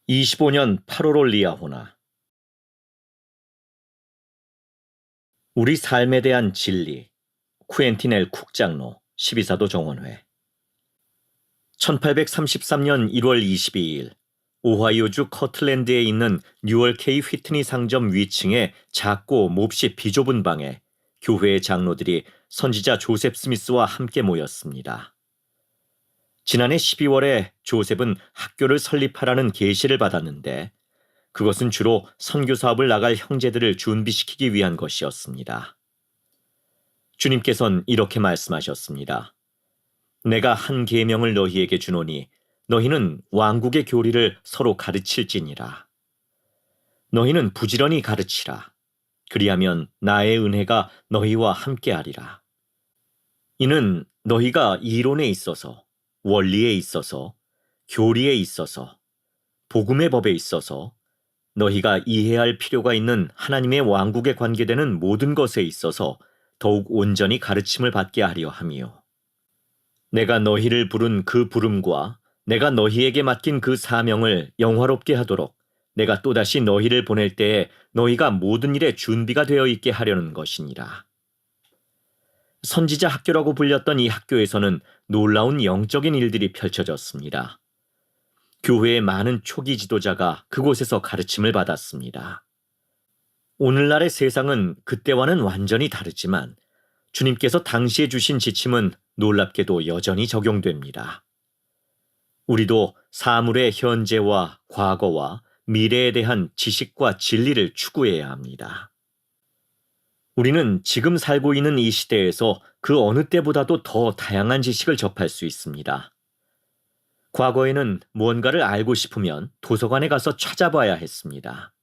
25년 8월월 리아호나. 우리 삶에 대한 진리. 쿠엔틴 L 쿡 장로 12사도 정원회. 1833년 1월 22일 오하이오주 커틀랜드에 있는 뉴얼 K 휘트니 상점 위층의 작고 몹시 비좁은 방에 교회의 장로들이 선지자 조셉 스미스와 함께 모였습니다. 지난해 12월에 조셉은 학교를 설립하라는 계시를 받았는데 그것은 주로 선교 사업을 나갈 형제들을 준비시키기 위한 것이었습니다. 주님께서는 이렇게 말씀하셨습니다. 내가 한 계명을 너희에게 주노니 너희는 왕국의 교리를 서로 가르칠지니라. 너희는 부지런히 가르치라. 그리하면 나의 은혜가 너희와 함께하리라. 이는 너희가 이론에 있어서, 원리에 있어서, 교리에 있어서, 복음의 법에 있어서 너희가 이해할 필요가 있는 하나님의 왕국에 관계되는 모든 것에 있어서 더욱 온전히 가르침을 받게 하려 함이요. 내가 너희를 부른 그 부름과 내가 너희에게 맡긴 그 사명을 영화롭게 하도록 내가 또다시 너희를 보낼 때에 너희가 모든 일에 준비가 되어 있게 하려는 것이니라. 선지자 학교라고 불렸던 이 학교에서는 놀라운 영적인 일들이 펼쳐졌습니다. 교회의 많은 초기 지도자가 그곳에서 가르침을 받았습니다. 오늘날의 세상은 그때와는 완전히 다르지만 주님께서 당시에 주신 지침은 놀랍게도 여전히 적용됩니다. 우리도 사물의 현재와 과거와 미래에 대한 지식과 진리를 추구해야 합니다. 우리는 지금 살고 있는 이 시대에서 그 어느 때보다도 더 다양한 지식을 접할 수 있습니다. 과거에는 무언가를 알고 싶으면 도서관에 가서 찾아봐야 했습니다.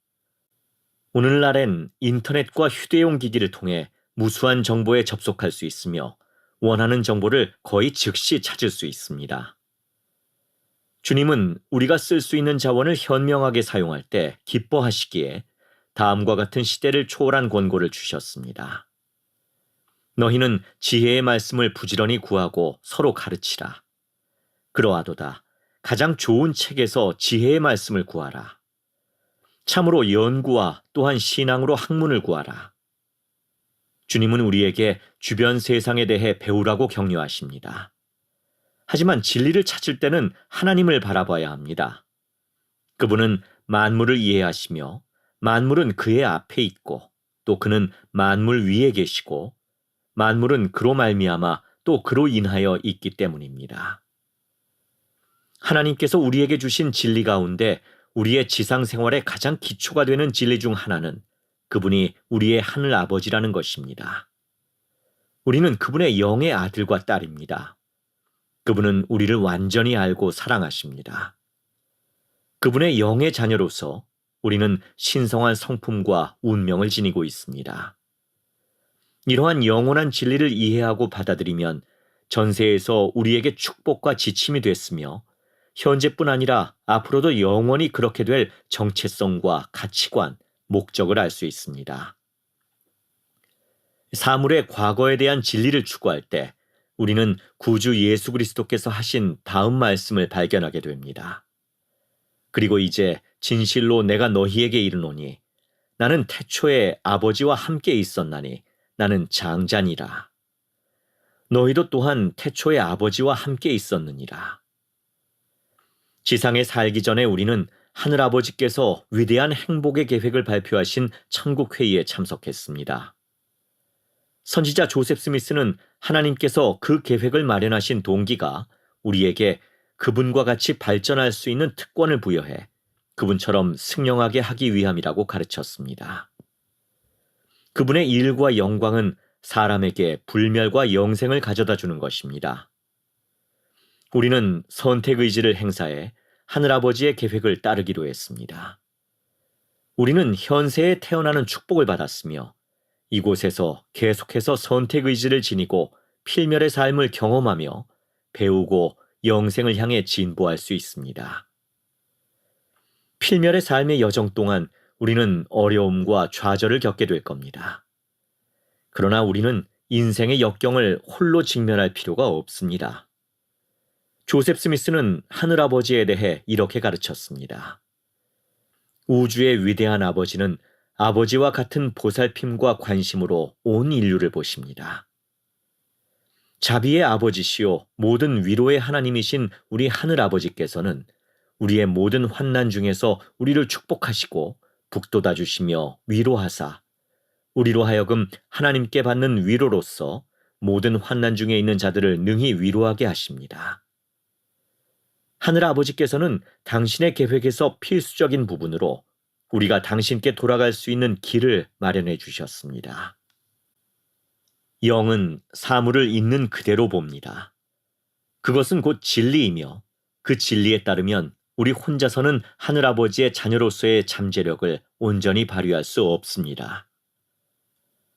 오늘날엔 인터넷과 휴대용 기기를 통해 무수한 정보에 접속할 수 있으며 원하는 정보를 거의 즉시 찾을 수 있습니다. 주님은 우리가 쓸 수 있는 자원을 현명하게 사용할 때 기뻐하시기에 다음과 같은 시대를 초월한 권고를 주셨습니다. 너희는 지혜의 말씀을 부지런히 구하고 서로 가르치라. 그러하도다. 가장 좋은 책에서 지혜의 말씀을 구하라. 참으로 연구와 또한 신앙으로 학문을 구하라. 주님은 우리에게 주변 세상에 대해 배우라고 격려하십니다. 하지만 진리를 찾을 때는 하나님을 바라봐야 합니다. 그분은 만물을 이해하시며 만물은 그의 앞에 있고 또 그는 만물 위에 계시고 만물은 그로 말미암아 또 그로 인하여 있기 때문입니다. 하나님께서 우리에게 주신 진리 가운데 우리의 지상 생활의 가장 기초가 되는 진리 중 하나는 그분이 우리의 하늘 아버지라는 것입니다. 우리는 그분의 영의 아들과 딸입니다. 그분은 우리를 완전히 알고 사랑하십니다. 그분의 영의 자녀로서 우리는 신성한 성품과 운명을 지니고 있습니다. 이러한 영원한 진리를 이해하고 받아들이면 전세에서 우리에게 축복과 지침이 됐으며 현재뿐 아니라 앞으로도 영원히 그렇게 될 정체성과 가치관, 목적을 알 수 있습니다. 사물의 과거에 대한 진리를 추구할 때 우리는 구주 예수 그리스도께서 하신 다음 말씀을 발견하게 됩니다. 그리고 이제 진실로 내가 너희에게 이르노니 나는 태초에 아버지와 함께 있었나니 나는 장자니라. 너희도 또한 태초에 아버지와 함께 있었느니라. 지상에 살기 전에 우리는 하늘아버지께서 위대한 행복의 계획을 발표하신 천국회의에 참석했습니다. 선지자 조셉 스미스는 하나님께서 그 계획을 마련하신 동기가 우리에게 그분과 같이 발전할 수 있는 특권을 부여해 그분처럼 승령하게 하기 위함이라고 가르쳤습니다. 그분의 일과 영광은 사람에게 불멸과 영생을 가져다 주는 것입니다. 우리는 선택의지를 행사해 하늘아버지의 계획을 따르기로 했습니다. 우리는 현세에 태어나는 축복을 받았으며 이곳에서 계속해서 선택의지를 지니고 필멸의 삶을 경험하며 배우고 영생을 향해 진보할 수 있습니다. 필멸의 삶의 여정 동안 우리는 어려움과 좌절을 겪게 될 겁니다. 그러나 우리는 인생의 역경을 홀로 직면할 필요가 없습니다. 조셉 스미스는 하늘아버지에 대해 이렇게 가르쳤습니다. 우주의 위대한 아버지는 아버지와 같은 보살핌과 관심으로 온 인류를 보십니다. 자비의 아버지시요 모든 위로의 하나님이신 우리 하늘 아버지께서는 우리의 모든 환난 중에서 우리를 축복하시고 북돋아 주시며 위로하사 우리로 하여금 하나님께 받는 위로로서 모든 환난 중에 있는 자들을 능히 위로하게 하십니다. 하늘 아버지께서는 당신의 계획에서 필수적인 부분으로 우리가 당신께 돌아갈 수 있는 길을 마련해 주셨습니다. 영은 사물을 있는 그대로 봅니다. 그것은 곧 진리이며 그 진리에 따르면 우리 혼자서는 하늘아버지의 자녀로서의 잠재력을 온전히 발휘할 수 없습니다.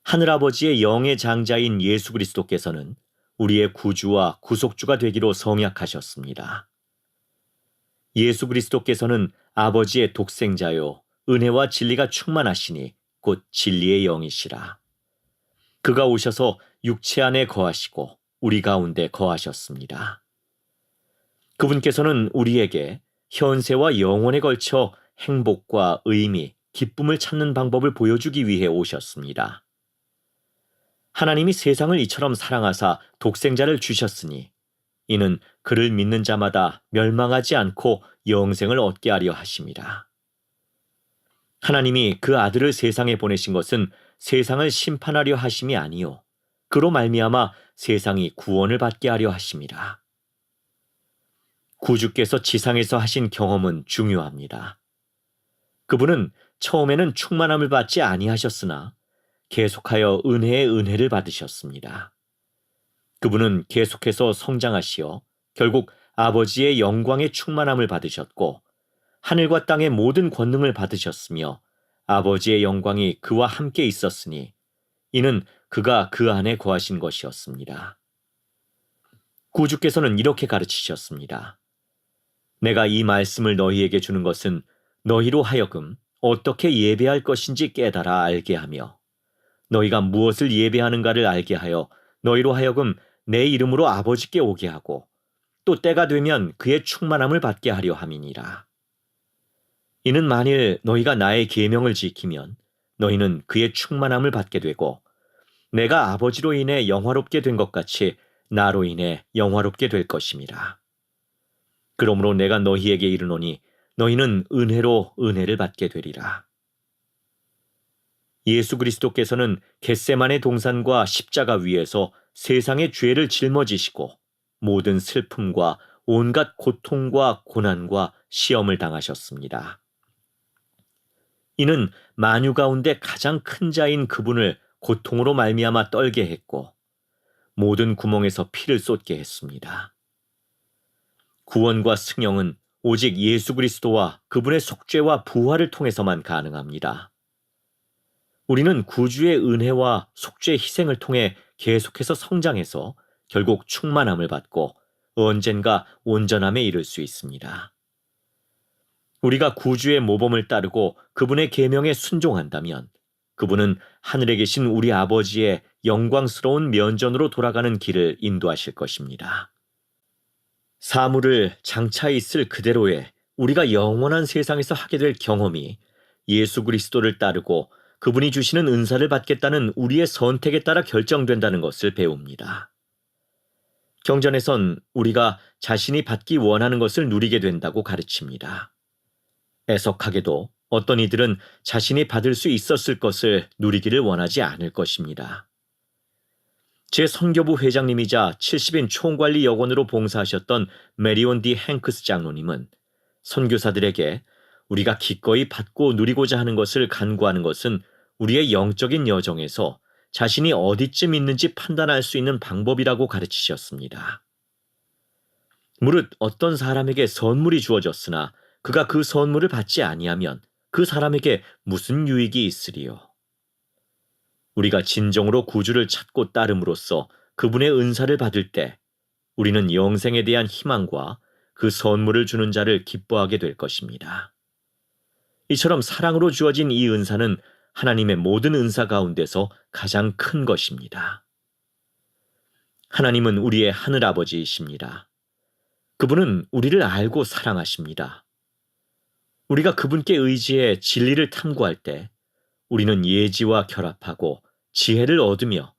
하늘아버지의 영의 장자인 예수 그리스도께서는 우리의 구주와 구속주가 되기로 성약하셨습니다. 예수 그리스도께서는 아버지의 독생자요 은혜와 진리가 충만하시니 곧 진리의 영이시라. 그가 오셔서 육체 안에 거하시고 우리 가운데 거하셨습니다. 그분께서는 우리에게 현세와 영원에 걸쳐 행복과 의미, 기쁨을 찾는 방법을 보여주기 위해 오셨습니다. 하나님이 세상을 이처럼 사랑하사 독생자를 주셨으니 이는 그를 믿는 자마다 멸망하지 않고 영생을 얻게 하려 하심이라. 하나님이 그 아들을 세상에 보내신 것은 세상을 심판하려 하심이 아니요 그로 말미암아 세상이 구원을 받게 하려 하심이라. 구주께서 지상에서 하신 경험은 중요합니다. 그분은 처음에는 충만함을 받지 아니하셨으나 계속하여 은혜의 은혜를 받으셨습니다. 그분은 계속해서 성장하시어 결국 아버지의 영광의 충만함을 받으셨고 하늘과 땅의 모든 권능을 받으셨으며 아버지의 영광이 그와 함께 있었으니 이는 그가 그 안에 거하신 것이었습니다. 구주께서는 이렇게 가르치셨습니다. 내가 이 말씀을 너희에게 주는 것은 너희로 하여금 어떻게 예배할 것인지 깨달아 알게 하며 너희가 무엇을 예배하는가를 알게 하여 너희로 하여금 내 이름으로 아버지께 오게 하고 또 때가 되면 그의 충만함을 받게 하려 함이니라. 이는 만일 너희가 나의 계명을 지키면 너희는 그의 충만함을 받게 되고 내가 아버지로 인해 영화롭게 된 것 같이 나로 인해 영화롭게 될 것임이라. 그러므로 내가 너희에게 이르노니 너희는 은혜로 은혜를 받게 되리라. 예수 그리스도께서는 겟세마네 동산과 십자가 위에서 세상의 죄를 짊어지시고 모든 슬픔과 온갖 고통과 고난과 시험을 당하셨습니다. 이는 만유 가운데 가장 큰 자인 그분을 고통으로 말미암아 떨게 했고 모든 구멍에서 피를 쏟게 했습니다. 구원과 승영은 오직 예수 그리스도와 그분의 속죄와 부활을 통해서만 가능합니다. 우리는 구주의 은혜와 속죄 희생을 통해 계속해서 성장해서 결국 충만함을 받고 언젠가 온전함에 이를 수 있습니다. 우리가 구주의 모범을 따르고 그분의 계명에 순종한다면 그분은 하늘에 계신 우리 아버지의 영광스러운 면전으로 돌아가는 길을 인도하실 것입니다. 사물을 장차 있을 그대로의 우리가 영원한 세상에서 하게 될 경험이 예수 그리스도를 따르고 그분이 주시는 은사를 받겠다는 우리의 선택에 따라 결정된다는 것을 배웁니다. 경전에선 우리가 자신이 받기 원하는 것을 누리게 된다고 가르칩니다. 애석하게도 어떤 이들은 자신이 받을 수 있었을 것을 누리기를 원하지 않을 것입니다. 제 선교부 회장님이자 70인 총관리 여건으로 봉사하셨던 메리온 디 행크스 장로님은 선교사들에게 우리가 기꺼이 받고 누리고자 하는 것을 간구하는 것은 우리의 영적인 여정에서 자신이 어디쯤 있는지 판단할 수 있는 방법이라고 가르치셨습니다. 무릇 어떤 사람에게 선물이 주어졌으나 그가 그 선물을 받지 아니하면 그 사람에게 무슨 유익이 있으리요. 우리가 진정으로 구주를 찾고 따름으로써 그분의 은사를 받을 때 우리는 영생에 대한 희망과 그 선물을 주는 자를 기뻐하게 될 것입니다. 이처럼 사랑으로 주어진 이 은사는 하나님의 모든 은사 가운데서 가장 큰 것입니다. 하나님은 우리의 하늘아버지이십니다. 그분은 우리를 알고 사랑하십니다. 우리가 그분께 의지해 진리를 탐구할 때 우리는 예지와 결합하고 지혜를 얻으며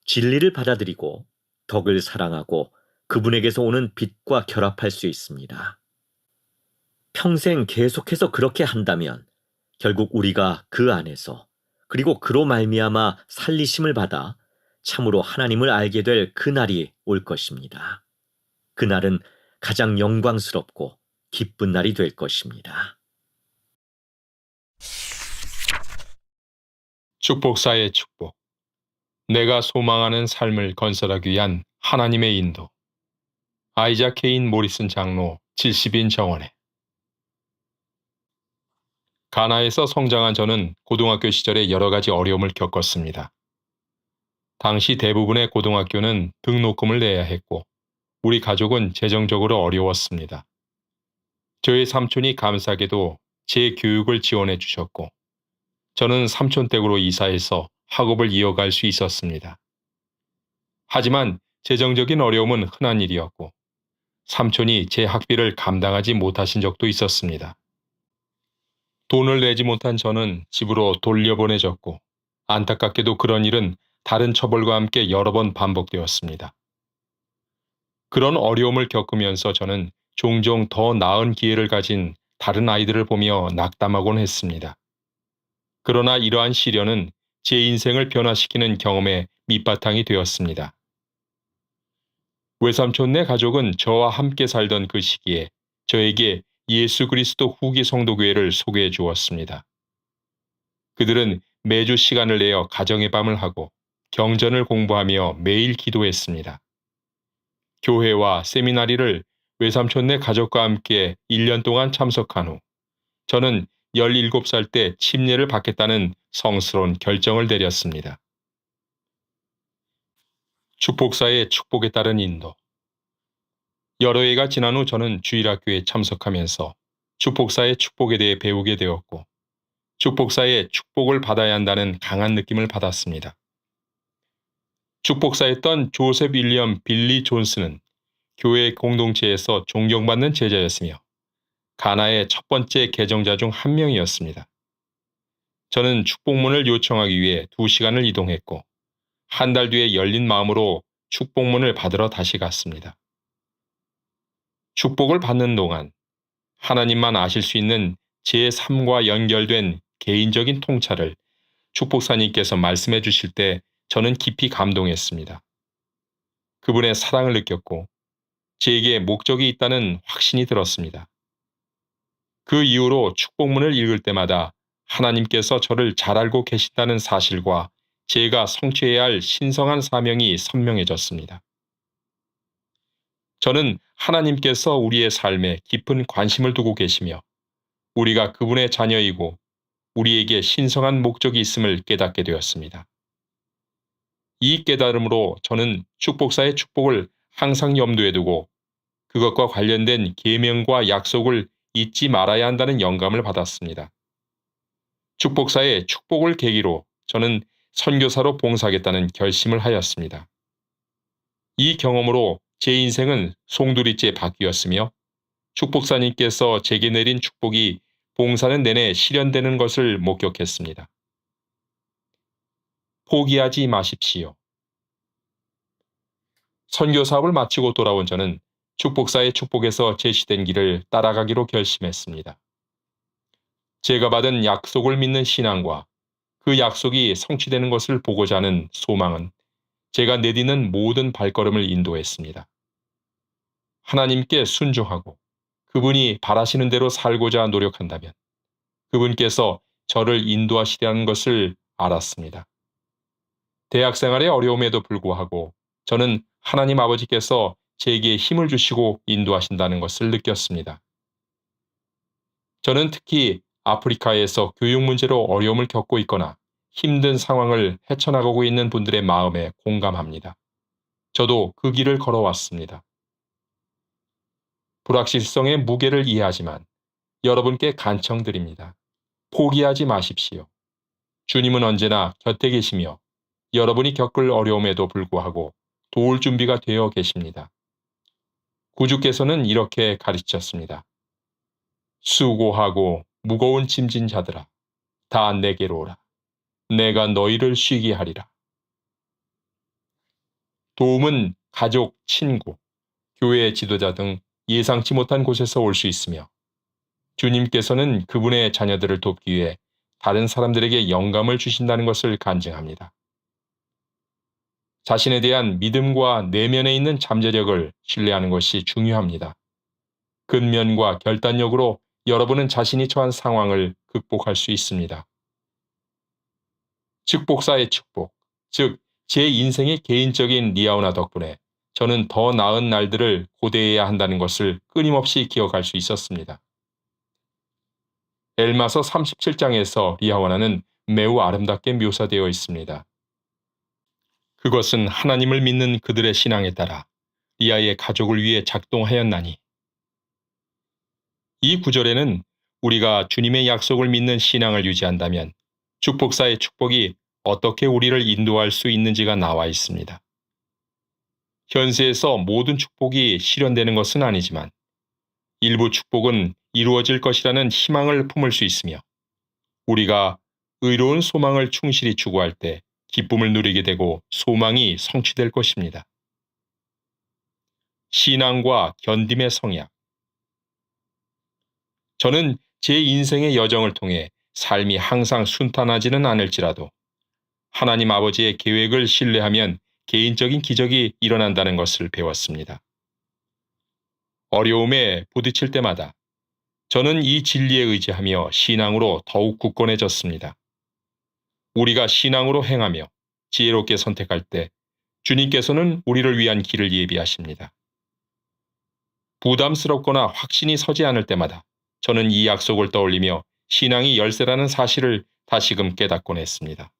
진리를 받아들이고 덕을 사랑하고 그분에게서 오는 빛과 결합할 수 있습니다. 평생 계속해서 그렇게 한다면 결국 우리가 그 안에서 그리고 그로 말미암아 살리심을 받아 참으로 하나님을 알게 될 그날이 올 것입니다. 그날은 가장 영광스럽고 기쁜 날이 될 것입니다. 축복사의 축복. 내가 소망하는 삶을 건설하기 위한 하나님의 인도. 아이작 케인 모리슨 장로 70인 정원에. 가나에서 성장한 저는 고등학교 시절에 여러 가지 어려움을 겪었습니다. 당시 대부분의 고등학교는 등록금을 내야 했고, 우리 가족은 재정적으로 어려웠습니다. 저의 삼촌이 감사하게도 제 교육을 지원해 주셨고, 저는 삼촌 댁으로 이사해서 학업을 이어갈 수 있었습니다. 하지만 재정적인 어려움은 흔한 일이었고, 삼촌이 제 학비를 감당하지 못하신 적도 있었습니다. 돈을 내지 못한 저는 집으로 돌려보내졌고, 안타깝게도 그런 일은 다른 처벌과 함께 여러 번 반복되었습니다. 그런 어려움을 겪으면서 저는 종종 더 나은 기회를 가진 다른 아이들을 보며 낙담하곤 했습니다. 그러나 이러한 시련은 제 인생을 변화시키는 경험의 밑바탕이 되었습니다. 외삼촌네 가족은 저와 함께 살던 그 시기에 저에게 예수 그리스도 후기 성도교회를 소개해 주었습니다. 그들은 매주 시간을 내어 가정의 밤을 하고 경전을 공부하며 매일 기도했습니다. 교회와 세미나리를 외삼촌네 가족과 함께 1년 동안 참석한 후 저는 17살 때 침례를 받겠다는 성스러운 결정을 내렸습니다. 축복사의 축복에 따른 인도. 여러 해가 지난 후 저는 주일학교에 참석하면서 축복사의 축복에 대해 배우게 되었고, 축복사의 축복을 받아야 한다는 강한 느낌을 받았습니다. 축복사였던 조셉 윌리엄 빌리 존스는 교회 공동체에서 존경받는 제자였으며 가나의 첫 번째 개정자 중 한 명이었습니다. 저는 축복문을 요청하기 위해 2시간을 이동했고, 한 달 뒤에 열린 마음으로 축복문을 받으러 다시 갔습니다. 축복을 받는 동안 하나님만 아실 수 있는 제 삶과 연결된 개인적인 통찰을 축복사님께서 말씀해 주실 때 저는 깊이 감동했습니다. 그분의 사랑을 느꼈고 제게 목적이 있다는 확신이 들었습니다. 그 이후로 축복문을 읽을 때마다 하나님께서 저를 잘 알고 계신다는 사실과 제가 성취해야 할 신성한 사명이 선명해졌습니다. 저는 하나님께서 우리의 삶에 깊은 관심을 두고 계시며 우리가 그분의 자녀이고 우리에게 신성한 목적이 있음을 깨닫게 되었습니다. 이 깨달음으로 저는 축복사의 축복을 항상 염두에 두고 그것과 관련된 계명과 약속을 잊지 말아야 한다는 영감을 받았습니다. 축복사의 축복을 계기로 저는 선교사로 봉사하겠다는 결심을 하였습니다. 이 경험으로 제 인생은 송두리째 바뀌었으며 축복사님께서 제게 내린 축복이 봉사는 내내 실현되는 것을 목격했습니다. 포기하지 마십시오. 선교 사업을 마치고 돌아온 저는 축복사의 축복에서 제시된 길을 따라가기로 결심했습니다. 제가 받은 약속을 믿는 신앙과 그 약속이 성취되는 것을 보고자 하는 소망은 제가 내디는 모든 발걸음을 인도했습니다. 하나님께 순종하고 그분이 바라시는 대로 살고자 노력한다면 그분께서 저를 인도하시려는 것을 알았습니다. 대학 생활의 어려움에도 불구하고 저는 하나님 아버지께서 제게 힘을 주시고 인도하신다는 것을 느꼈습니다. 저는 특히 아프리카에서 교육 문제로 어려움을 겪고 있거나 힘든 상황을 헤쳐나가고 있는 분들의 마음에 공감합니다. 저도 그 길을 걸어왔습니다. 불확실성의 무게를 이해하지만 여러분께 간청드립니다. 포기하지 마십시오. 주님은 언제나 곁에 계시며 여러분이 겪을 어려움에도 불구하고 도울 준비가 되어 계십니다. 구주께서는 이렇게 가르치셨습니다. 수고하고 무거운 짐진 자들아, 다 내게로 오라. 내가 너희를 쉬게 하리라. 도움은 가족, 친구, 교회 지도자 등 예상치 못한 곳에서 올 수 있으며 주님께서는 그분의 자녀들을 돕기 위해 다른 사람들에게 영감을 주신다는 것을 간증합니다. 자신에 대한 믿음과 내면에 있는 잠재력을 신뢰하는 것이 중요합니다. 근면과 결단력으로 여러분은 자신이 처한 상황을 극복할 수 있습니다. 축복사의 축복, 즉 제 인생의 개인적인 리아오나 덕분에 저는 더 나은 날들을 고대해야 한다는 것을 끊임없이 기억할 수 있었습니다. 엘마서 37장에서 리아오나는 매우 아름답게 묘사되어 있습니다. 그것은 하나님을 믿는 그들의 신앙에 따라 리아의 가족을 위해 작동하였나니. 이 구절에는 우리가 주님의 약속을 믿는 신앙을 유지한다면 축복사의 축복이 어떻게 우리를 인도할 수 있는지가 나와 있습니다. 현세에서 모든 축복이 실현되는 것은 아니지만 일부 축복은 이루어질 것이라는 희망을 품을 수 있으며 우리가 의로운 소망을 충실히 추구할 때 기쁨을 누리게 되고 소망이 성취될 것입니다. 신앙과 견딤의 성약. 저는 제 인생의 여정을 통해 삶이 항상 순탄하지는 않을지라도 하나님 아버지의 계획을 신뢰하면 개인적인 기적이 일어난다는 것을 배웠습니다. 어려움에 부딪힐 때마다 저는 이 진리에 의지하며 신앙으로 더욱 굳건해졌습니다. 우리가 신앙으로 행하며 지혜롭게 선택할 때 주님께서는 우리를 위한 길을 예비하십니다. 부담스럽거나 확신이 서지 않을 때마다 저는 이 약속을 떠올리며 신앙이 열쇠라는 사실을 다시금 깨닫곤 했습니다.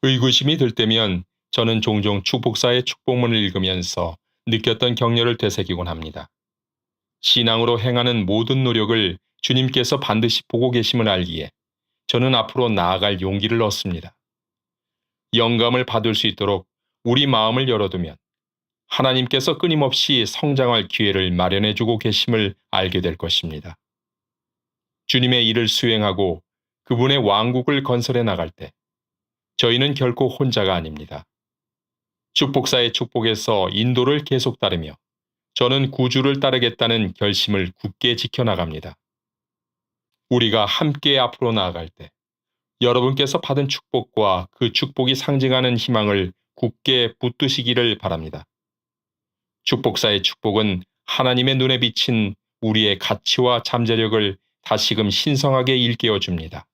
의구심이 들 때면 저는 종종 축복사의 축복문을 읽으면서 느꼈던 격려를 되새기곤 합니다. 신앙으로 행하는 모든 노력을 주님께서 반드시 보고 계심을 알기에 저는 앞으로 나아갈 용기를 얻습니다. 영감을 받을 수 있도록 우리 마음을 열어두면 하나님께서 끊임없이 성장할 기회를 마련해주고 계심을 알게 될 것입니다. 주님의 일을 수행하고 그분의 왕국을 건설해 나갈 때 저희는 결코 혼자가 아닙니다. 축복사의 축복에서 인도를 계속 따르며 저는 구주를 따르겠다는 결심을 굳게 지켜나갑니다. 우리가 함께 앞으로 나아갈 때 여러분께서 받은 축복과 그 축복이 상징하는 희망을 굳게 붙드시기를 바랍니다. 축복사의 축복은 하나님의 눈에 비친 우리의 가치와 잠재력을 다시금 신성하게 일깨워 줍니다.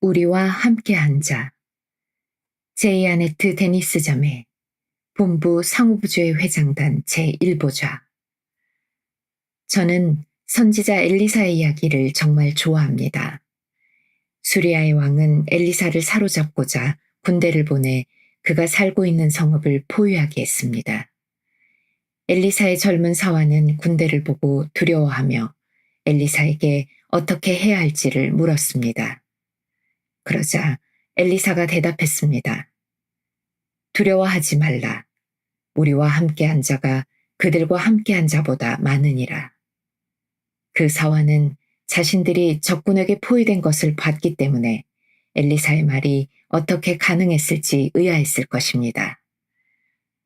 우리와 함께한 자. 제이아네트 데니스점의 본부 상호부주의 회장단 제1보좌. 저는 선지자 엘리사의 이야기를 정말 좋아합니다. 수리아의 왕은 엘리사를 사로잡고자 군대를 보내 그가 살고 있는 성읍을 포위하게 했습니다. 엘리사의 젊은 사환은 군대를 보고 두려워하며 엘리사에게 어떻게 해야 할지를 물었습니다. 그러자 엘리사가 대답했습니다. 두려워하지 말라. 우리와 함께한 자가 그들과 함께한 자보다 많으니라. 그 사환은 자신들이 적군에게 포위된 것을 봤기 때문에 엘리사의 말이 어떻게 가능했을지 의아했을 것입니다.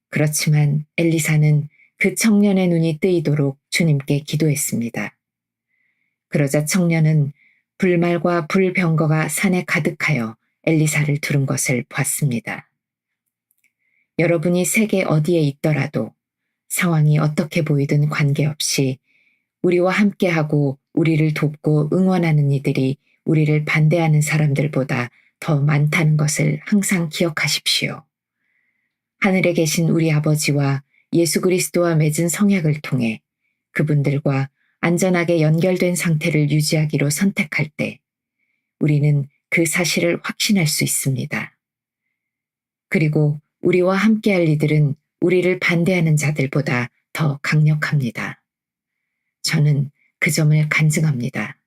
그렇지만 엘리사는 그 청년의 눈이 뜨이도록 주님께 기도했습니다. 그러자 청년은 불말과 불병거가 산에 가득하여 엘리사를 두른 것을 봤습니다. 여러분이 세계 어디에 있더라도 상황이 어떻게 보이든 관계없이 우리와 함께하고 우리를 돕고 응원하는 이들이 우리를 반대하는 사람들보다 더 많다는 것을 항상 기억하십시오. 하늘에 계신 우리 아버지와 예수 그리스도와 맺은 성약을 통해 그분들과 안전하게 연결된 상태를 유지하기로 선택할 때 우리는 그 사실을 확신할 수 있습니다. 그리고 우리와 함께할 이들은 우리를 반대하는 자들보다 더 강력합니다. 저는 그 점을 간증합니다.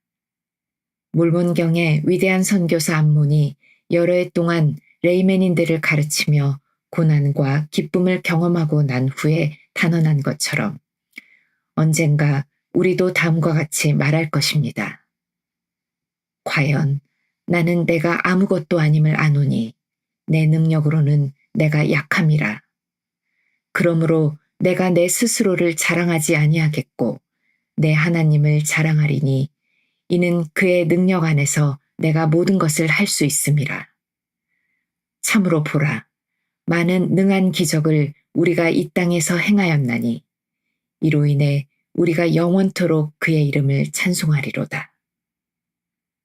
몰몬경의 위대한 선교사 암몬이 여러 해 동안 레이맨인들을 가르치며 고난과 기쁨을 경험하고 난 후에 단언한 것처럼 언젠가 우리도 다음과 같이 말할 것입니다. 과연 나는 내가 아무것도 아님을 아노니 내 능력으로는 내가 약함이라. 그러므로 내가 내 스스로를 자랑하지 아니하겠고 내 하나님을 자랑하리니 이는 그의 능력 안에서 내가 모든 것을 할 수 있음이라. 참으로 보라, 많은 능한 기적을 우리가 이 땅에서 행하였나니 이로 인해 우리가 영원토록 그의 이름을 찬송하리로다.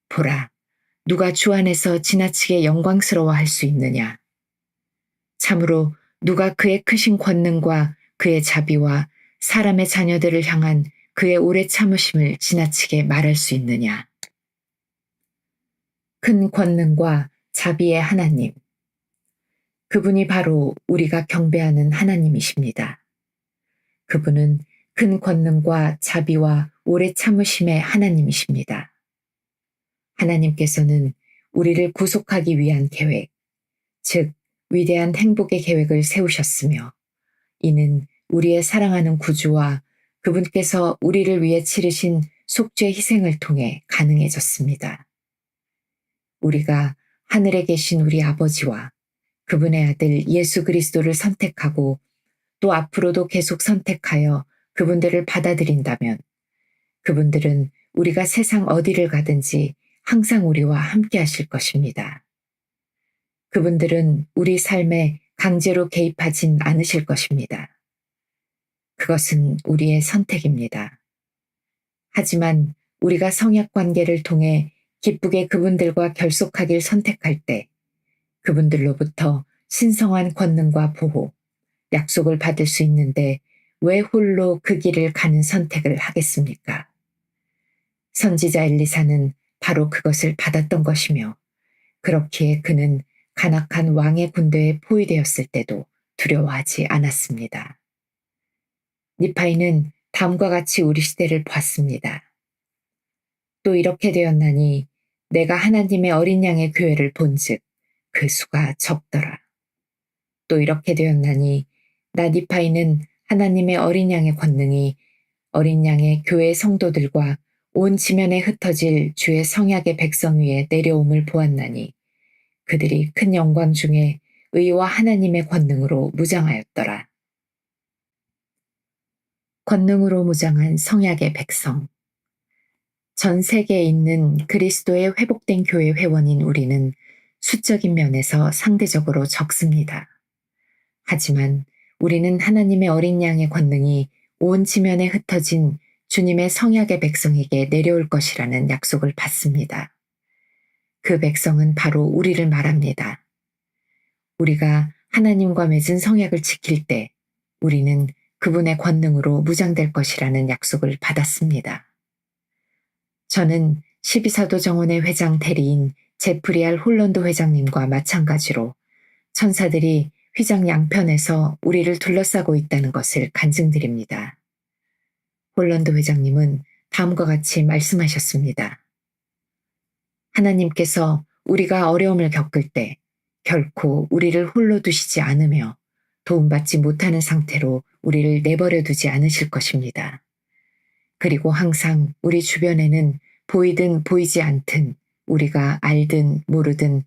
보라, 누가 주 안에서 지나치게 영광스러워할 수 있느냐? 참으로 누가 그의 크신 권능과 그의 자비와 사람의 자녀들을 향한 그의 오래 참으심을 지나치게 말할 수 있느냐? 큰 권능과 자비의 하나님, 그분이 바로 우리가 경배하는 하나님이십니다. 그분은 큰 권능과 자비와 오래 참으심의 하나님이십니다. 하나님께서는 우리를 구속하기 위한 계획, 즉 위대한 행복의 계획을 세우셨으며 이는 우리의 사랑하는 구주와 그분께서 우리를 위해 치르신 속죄 희생을 통해 가능해졌습니다. 우리가 하늘에 계신 우리 아버지와 그분의 아들 예수 그리스도를 선택하고 또 앞으로도 계속 선택하여 그분들을 받아들인다면 그분들은 우리가 세상 어디를 가든지 항상 우리와 함께 하실 것입니다. 그분들은 우리 삶에 강제로 개입하진 않으실 것입니다. 그것은 우리의 선택입니다. 하지만 우리가 성약 관계를 통해 기쁘게 그분들과 결속하길 선택할 때 그분들로부터 신성한 권능과 보호, 약속을 받을 수 있는데 왜 홀로 그 길을 가는 선택을 하겠습니까? 선지자 엘리사는 바로 그것을 받았던 것이며 그렇기에 그는 간악한 왕의 군대에 포위되었을 때도 두려워하지 않았습니다. 니파이는 다음과 같이 우리 시대를 봤습니다. 또 이렇게 되었나니 내가 하나님의 어린 양의 교회를 본즉 그 수가 적더라. 또 이렇게 되었나니 나 니파이는 하나님의 어린 양의 권능이 어린 양의 교회 성도들과 온 지면에 흩어질 주의 성약의 백성 위에 내려옴을 보았나니 그들이 큰 영광 중에 의와 하나님의 권능으로 무장하였더라. 권능으로 무장한 성약의 백성. 전 세계에 있는 그리스도의 회복된 교회 회원인 우리는 수적인 면에서 상대적으로 적습니다. 하지만 우리는 하나님의 어린 양의 권능이 온 지면에 흩어진 주님의 성약의 백성에게 내려올 것이라는 약속을 받습니다. 그 백성은 바로 우리를 말합니다. 우리가 하나님과 맺은 성약을 지킬 때 우리는 그분의 권능으로 무장될 것이라는 약속을 받았습니다. 저는 12사도 정원의 회장 대리인 제프리알 홀런드 회장님과 마찬가지로 천사들이 휘장 양편에서 우리를 둘러싸고 있다는 것을 간증드립니다. 홀런드 회장님은 다음과 같이 말씀하셨습니다. 하나님께서 우리가 어려움을 겪을 때 결코 우리를 홀로 두시지 않으며 도움받지 못하는 상태로 우리를 내버려 두지 않으실 것입니다. 그리고 항상 우리 주변에는 보이든 보이지 않든 우리가 알든 모르든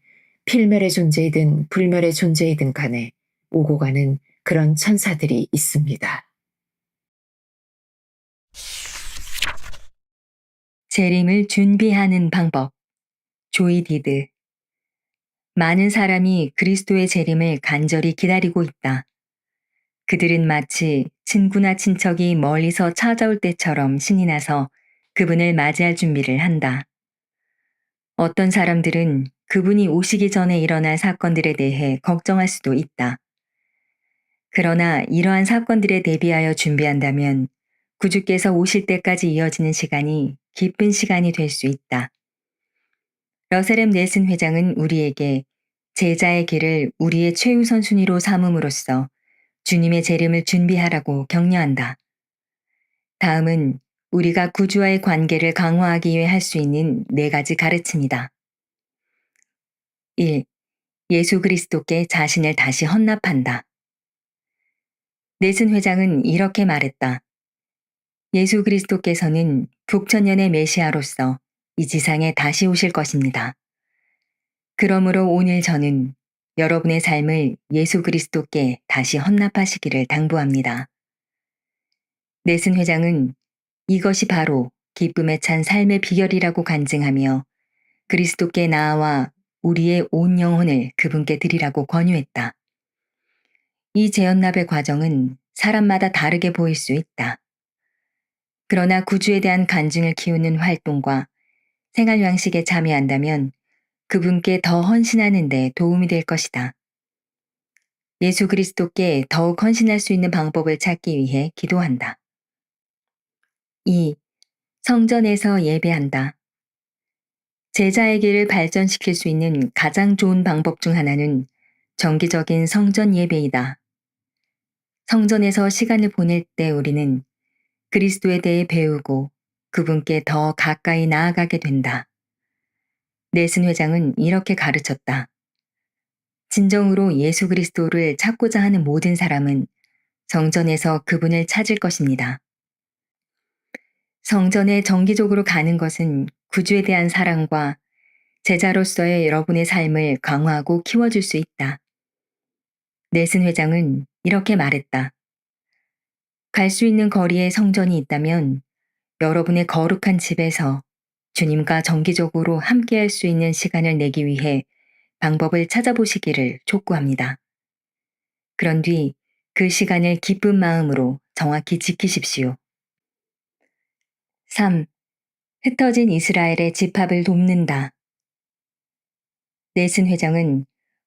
필멸의 존재이든 불멸의 존재이든 간에 오고 가는 그런 천사들이 있습니다. 재림을 준비하는 방법. 조이 디드. 많은 사람이 그리스도의 재림을 간절히 기다리고 있다. 그들은 마치 친구나 친척이 멀리서 찾아올 때처럼 신이 나서 그분을 맞이할 준비를 한다. 어떤 사람들은 그분이 오시기 전에 일어날 사건들에 대해 걱정할 수도 있다. 그러나 이러한 사건들에 대비하여 준비한다면 구주께서 오실 때까지 이어지는 시간이 기쁜 시간이 될 수 있다. 러셀 M. 넬슨 회장은 우리에게 제자의 길을 우리의 최우선 순위로 삼음으로써 주님의 재림을 준비하라고 격려한다. 다음은 우리가 구주와의 관계를 강화하기 위해 할 수 있는 4가지 가르침이다. 1. 예수 그리스도께 자신을 다시 헌납한다. 넷슨 회장은 이렇게 말했다. 예수 그리스도께서는 북천년의 메시아로서 이 지상에 다시 오실 것입니다. 그러므로 오늘 저는 여러분의 삶을 예수 그리스도께 다시 헌납하시기를 당부합니다. 넷슨 회장은 이것이 바로 기쁨에 찬 삶의 비결이라고 간증하며 그리스도께 나아와 우리의 온 영혼을 그분께 드리라고 권유했다. 이 재헌납의 과정은 사람마다 다르게 보일 수 있다. 그러나 구주에 대한 간증을 키우는 활동과 생활 양식에 참여한다면 그분께 더 헌신하는 데 도움이 될 것이다. 예수 그리스도께 더욱 헌신할 수 있는 방법을 찾기 위해 기도한다. 2. 성전에서 예배한다. 제자에게를 발전시킬 수 있는 가장 좋은 방법 중 하나는 정기적인 성전 예배이다. 성전에서 시간을 보낼 때 우리는 그리스도에 대해 배우고 그분께 더 가까이 나아가게 된다. 넷슨 회장은 이렇게 가르쳤다. 진정으로 예수 그리스도를 찾고자 하는 모든 사람은 성전에서 그분을 찾을 것입니다. 성전에 정기적으로 가는 것은 구주에 대한 사랑과 제자로서의 여러분의 삶을 강화하고 키워줄 수 있다. 넷슨 회장은 이렇게 말했다. 갈 수 있는 거리에 성전이 있다면 여러분의 거룩한 집에서 주님과 정기적으로 함께할 수 있는 시간을 내기 위해 방법을 찾아보시기를 촉구합니다. 그런 뒤 그 시간을 기쁜 마음으로 정확히 지키십시오. 3. 흩어진 이스라엘의 집합을 돕는다. 넷슨 회장은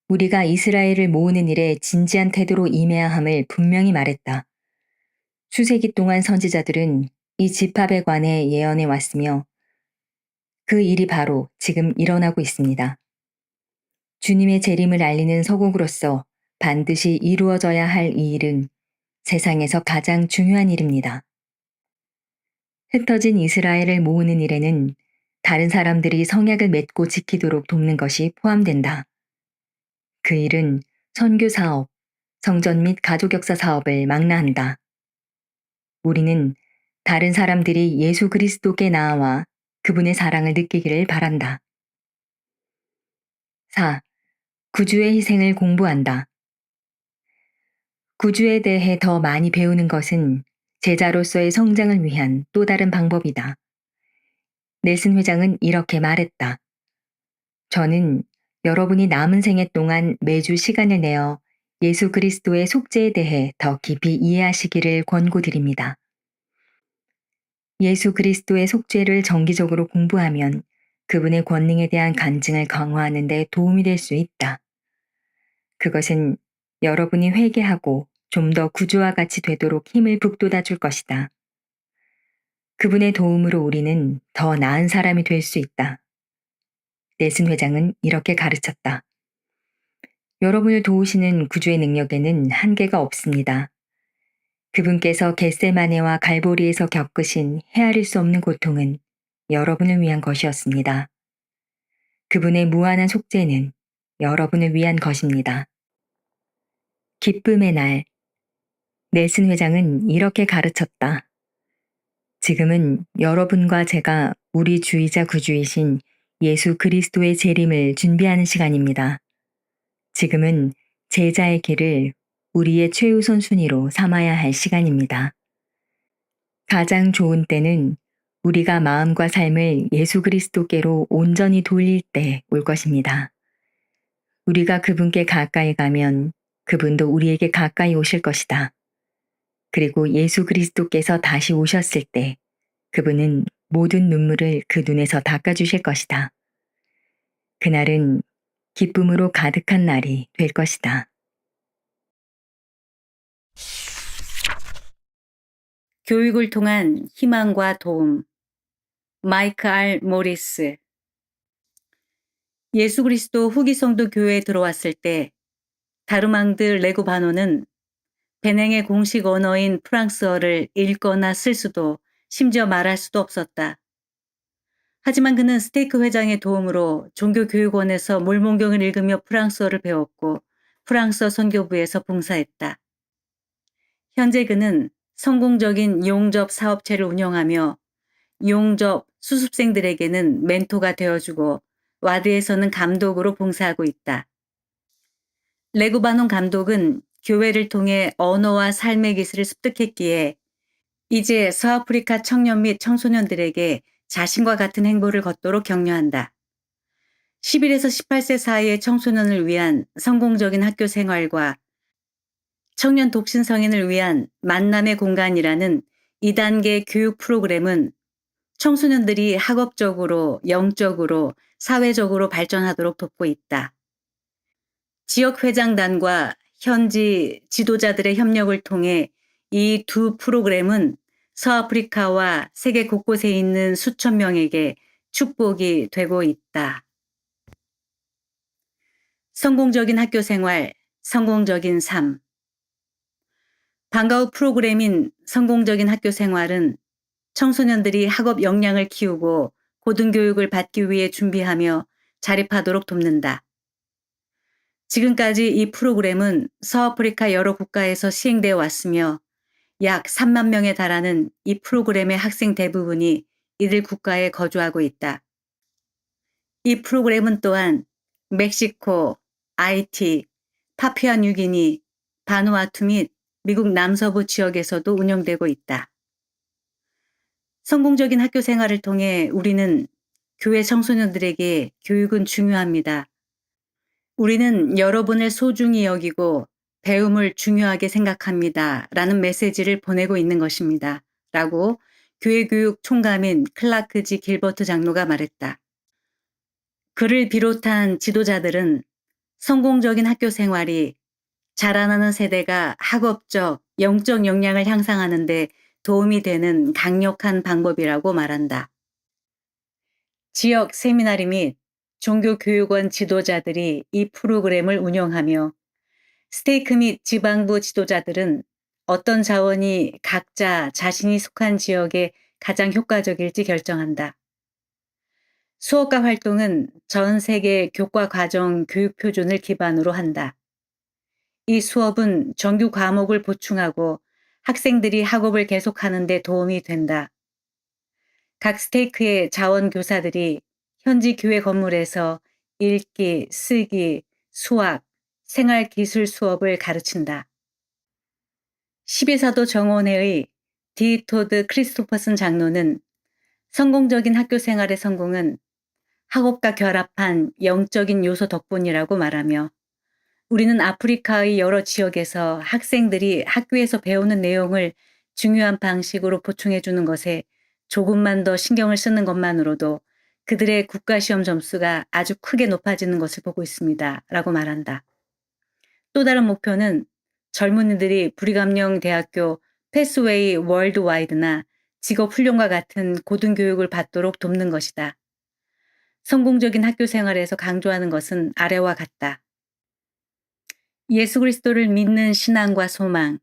우리가 이스라엘을 모으는 일에 진지한 태도로 임해야 함을 분명히 말했다. 수세기 동안 선지자들은 이 집합에 관해 예언해 왔으며 그 일이 바로 지금 일어나고 있습니다. 주님의 재림을 알리는 서곡으로서 반드시 이루어져야 할 이 일은 세상에서 가장 중요한 일입니다. 흩어진 이스라엘을 모으는 일에는 다른 사람들이 성약을 맺고 지키도록 돕는 것이 포함된다. 그 일은 선교 사업, 성전 및 가족 역사 사업을 망라한다. 우리는 다른 사람들이 예수 그리스도께 나아와 그분의 사랑을 느끼기를 바란다. 4. 구주의 희생을 공부한다. 구주에 대해 더 많이 배우는 것은 제자로서의 성장을 위한 또 다른 방법이다. 넬슨 회장은 이렇게 말했다. 저는 여러분이 남은 생애 동안 매주 시간을 내어 예수 그리스도의 속죄에 대해 더 깊이 이해하시기를 권고드립니다. 예수 그리스도의 속죄를 정기적으로 공부하면 그분의 권능에 대한 간증을 강화하는 데 도움이 될 수 있다. 그것은 여러분이 회개하고 좀 더 구주와 같이 되도록 힘을 북돋아 줄 것이다. 그분의 도움으로 우리는 더 나은 사람이 될 수 있다. 넬슨 회장은 이렇게 가르쳤다. 여러분을 도우시는 구주의 능력에는 한계가 없습니다. 그분께서 겟세마네와 갈보리에서 겪으신 헤아릴 수 없는 고통은 여러분을 위한 것이었습니다. 그분의 무한한 속죄는 여러분을 위한 것입니다. 기쁨의 날. 넬슨 회장은 이렇게 가르쳤다. 지금은 여러분과 제가 우리 주이자 구주이신 예수 그리스도의 재림을 준비하는 시간입니다. 지금은 제자의 길을 우리의 최우선 순위로 삼아야 할 시간입니다. 가장 좋은 때는 우리가 마음과 삶을 예수 그리스도께로 온전히 돌릴 때 올 것입니다. 우리가 그분께 가까이 가면 그분도 우리에게 가까이 오실 것이다. 그리고 예수 그리스도께서 다시 오셨을 때 그분은 모든 눈물을 그 눈에서 닦아주실 것이다. 그날은 기쁨으로 가득한 날이 될 것이다. 교육을 통한 희망과 도움. 마이크 R. 모리스. 예수 그리스도 후기 성도 교회에 들어왔을 때 다르망드 레고바노는 베냉의 공식 언어인 프랑스어를 읽거나 쓸 수도 심지어 말할 수도 없었다. 하지만 그는 스테이크 회장의 도움으로 종교교육원에서 몰몬경을 읽으며 프랑스어를 배웠고 프랑스어 선교부에서 봉사했다. 현재 그는 성공적인 용접 사업체를 운영하며 용접 수습생들에게는 멘토가 되어주고 와드에서는 감독으로 봉사하고 있다. 레구바논 감독은 교회를 통해 언어와 삶의 기술을 습득했기에 이제 서아프리카 청년 및 청소년들에게 자신과 같은 행보를 걷도록 격려한다. 11에서 18세 사이의 청소년을 위한 성공적인 학교 생활과 청년 독신 성인을 위한 만남의 공간이라는 2단계 교육 프로그램은 청소년들이 학업적으로, 영적으로, 사회적으로 발전하도록 돕고 있다. 지역 회장단과 현지 지도자들의 협력을 통해 이 두 프로그램은 서아프리카와 세계 곳곳에 있는 수천 명에게 축복이 되고 있다. 성공적인 학교 생활, 성공적인 삶. 방과 후 프로그램인 성공적인 학교 생활은 청소년들이 학업 역량을 키우고 고등교육을 받기 위해 준비하며 자립하도록 돕는다. 지금까지 이 프로그램은 서아프리카 여러 국가에서 시행되어 왔으며 약 3만 명에 달하는 이 프로그램의 학생 대부분이 이들 국가에 거주하고 있다. 이 프로그램은 또한 멕시코, 아이티, 파푸아뉴기니, 바누아투 및 미국 남서부 지역에서도 운영되고 있다. 성공적인 학교 생활을 통해 우리는 교회 청소년들에게 교육은 중요합니다. 우리는 여러분을 소중히 여기고 배움을 중요하게 생각합니다. 라는 메시지를 보내고 있는 것입니다. 라고 교회교육 총감인 클라크 지 길버트 장로가 말했다. 그를 비롯한 지도자들은 성공적인 학교 생활이 자라나는 세대가 학업적, 영적 역량을 향상하는 데 도움이 되는 강력한 방법이라고 말한다. 지역 세미나리 및 종교교육원 지도자들이 이 프로그램을 운영하며 스테이크 및 지방부 지도자들은 어떤 자원이 각자 자신이 속한 지역에 가장 효과적일지 결정한다. 수업과 활동은 전 세계 교과 과정 교육 표준을 기반으로 한다. 이 수업은 정규 과목을 보충하고 학생들이 학업을 계속하는 데 도움이 된다. 각 스테이크의 자원교사들이 현지 교회 건물에서 읽기, 쓰기, 수학, 생활기술 수업을 가르친다. 12사도 정원회의 디토드 크리스토퍼슨 장로는 성공적인 학교 생활의 성공은 학업과 결합한 영적인 요소 덕분이라고 말하며 우리는 아프리카의 여러 지역에서 학생들이 학교에서 배우는 내용을 중요한 방식으로 보충해 주는 것에 조금만 더 신경을 쓰는 것만으로도 그들의 국가시험 점수가 아주 크게 높아지는 것을 보고 있습니다. 라고 말한다. 또 다른 목표는 젊은이들이 불이감령 대학교 패스웨이 월드와이드나 직업훈련과 같은 고등교육을 받도록 돕는 것이다. 성공적인 학교 생활에서 강조하는 것은 아래와 같다. 예수 그리스도를 믿는 신앙과 소망,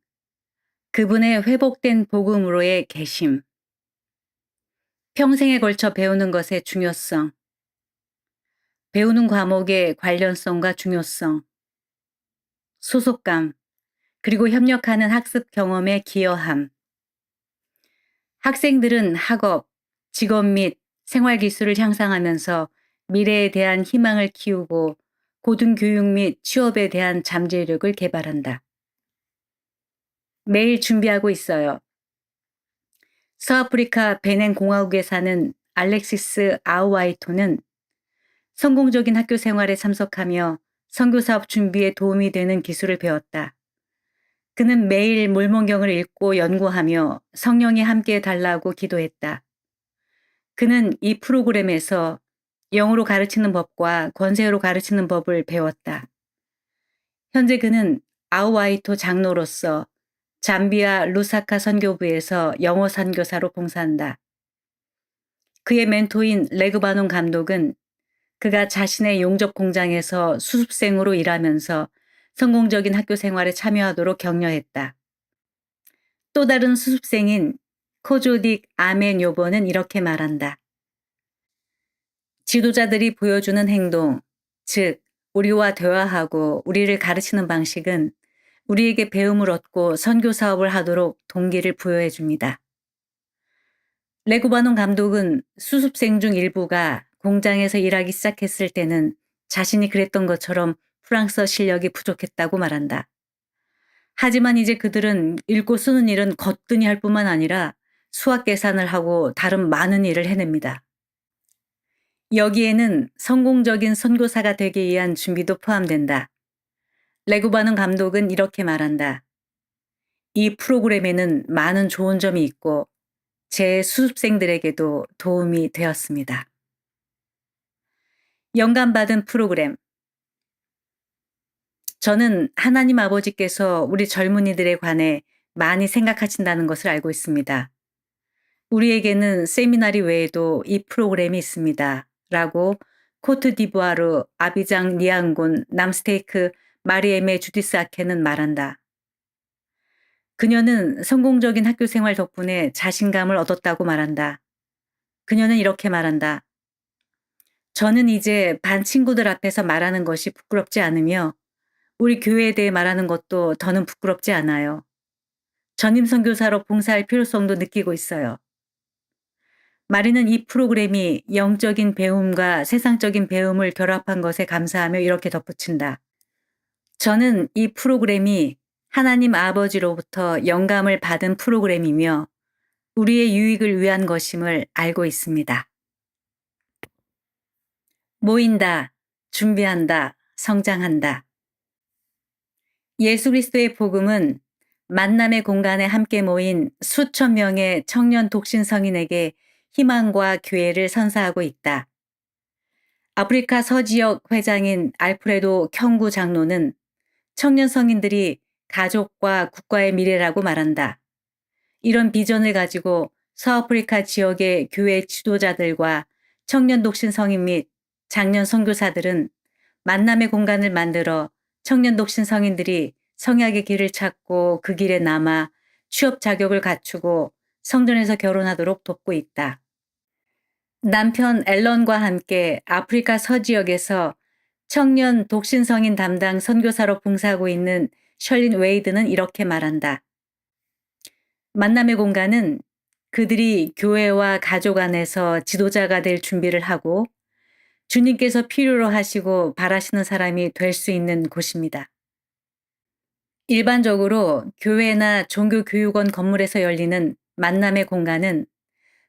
그분의 회복된 복음으로의 계심, 평생에 걸쳐 배우는 것의 중요성, 배우는 과목의 관련성과 중요성, 소속감, 그리고 협력하는 학습 경험의 기여함. 학생들은 학업, 직업 및 생활기술을 향상하면서 미래에 대한 희망을 키우고 고등교육 및 취업에 대한 잠재력을 개발한다. 매일 준비하고 있어요. 서아프리카 베냉 공화국에 사는 알렉시스 아우아이토는 성공적인 학교 생활에 참석하며 선교사업 준비에 도움이 되는 기술을 배웠다. 그는 매일 몰몬경을 읽고 연구하며 성령이 함께 해달라고 기도했다. 그는 이 프로그램에서 영어로 가르치는 법과 권세어로 가르치는 법을 배웠다. 현재 그는 아우아이토 장로로서 잠비아 루사카 선교부에서 영어 선교사로 봉사한다. 그의 멘토인 레그바논 감독은 그가 자신의 용접 공장에서 수습생으로 일하면서 성공적인 학교 생활에 참여하도록 격려했다. 또 다른 수습생인 코조딕 아멘 요버는 이렇게 말한다. 지도자들이 보여주는 행동, 즉 우리와 대화하고 우리를 가르치는 방식은 우리에게 배움을 얻고 선교 사업을 하도록 동기를 부여해 줍니다. 레구바논 감독은 수습생 중 일부가 공장에서 일하기 시작했을 때는 자신이 그랬던 것처럼 프랑스어 실력이 부족했다고 말한다. 하지만 이제 그들은 읽고 쓰는 일은 거뜬히 할 뿐만 아니라 수학 계산을 하고 다른 많은 일을 해냅니다. 여기에는 성공적인 선교사가 되기 위한 준비도 포함된다. 레구바논 감독은 이렇게 말한다. 이 프로그램에는 많은 좋은 점이 있고 제 수습생들에게도 도움이 되었습니다. 영감받은 프로그램. 저는 하나님 아버지께서 우리 젊은이들에 관해 많이 생각하신다는 것을 알고 있습니다. 우리에게는 세미나리 외에도 이 프로그램이 있습니다. 라고 코트디부아르 아비장 니앙곤 남스테이크 마리엠의 주디스 아케는 말한다. 그녀는 성공적인 학교 생활 덕분에 자신감을 얻었다고 말한다. 그녀는 이렇게 말한다. 저는 이제 반 친구들 앞에서 말하는 것이 부끄럽지 않으며 우리 교회에 대해 말하는 것도 더는 부끄럽지 않아요. 전임 선교사로 봉사할 필요성도 느끼고 있어요. 마리는 이 프로그램이 영적인 배움과 세상적인 배움을 결합한 것에 감사하며 이렇게 덧붙인다. 저는 이 프로그램이 하나님 아버지로부터 영감을 받은 프로그램이며 우리의 유익을 위한 것임을 알고 있습니다. 모인다, 준비한다, 성장한다. 예수 그리스도의 복음은 만남의 공간에 함께 모인 수천 명의 청년 독신 성인에게 희망과 기회를 선사하고 있다. 아프리카 서지역 회장인 알프레도 켕구 장로는 청년 성인들이 가족과 국가의 미래라고 말한다. 이런 비전을 가지고 서아프리카 지역의 교회 지도자들과 청년 독신 성인 및 장년 선교사들은 만남의 공간을 만들어 청년 독신 성인들이 성약의 길을 찾고 그 길에 남아 취업 자격을 갖추고 성전에서 결혼하도록 돕고 있다. 남편 앨런과 함께 아프리카 서지역에서 청년 독신 성인 담당 선교사로 봉사하고 있는 셜린 웨이드는 이렇게 말한다. 만남의 공간은 그들이 교회와 가족 안에서 지도자가 될 준비를 하고 주님께서 필요로 하시고 바라시는 사람이 될 수 있는 곳입니다. 일반적으로 교회나 종교교육원 건물에서 열리는 만남의 공간은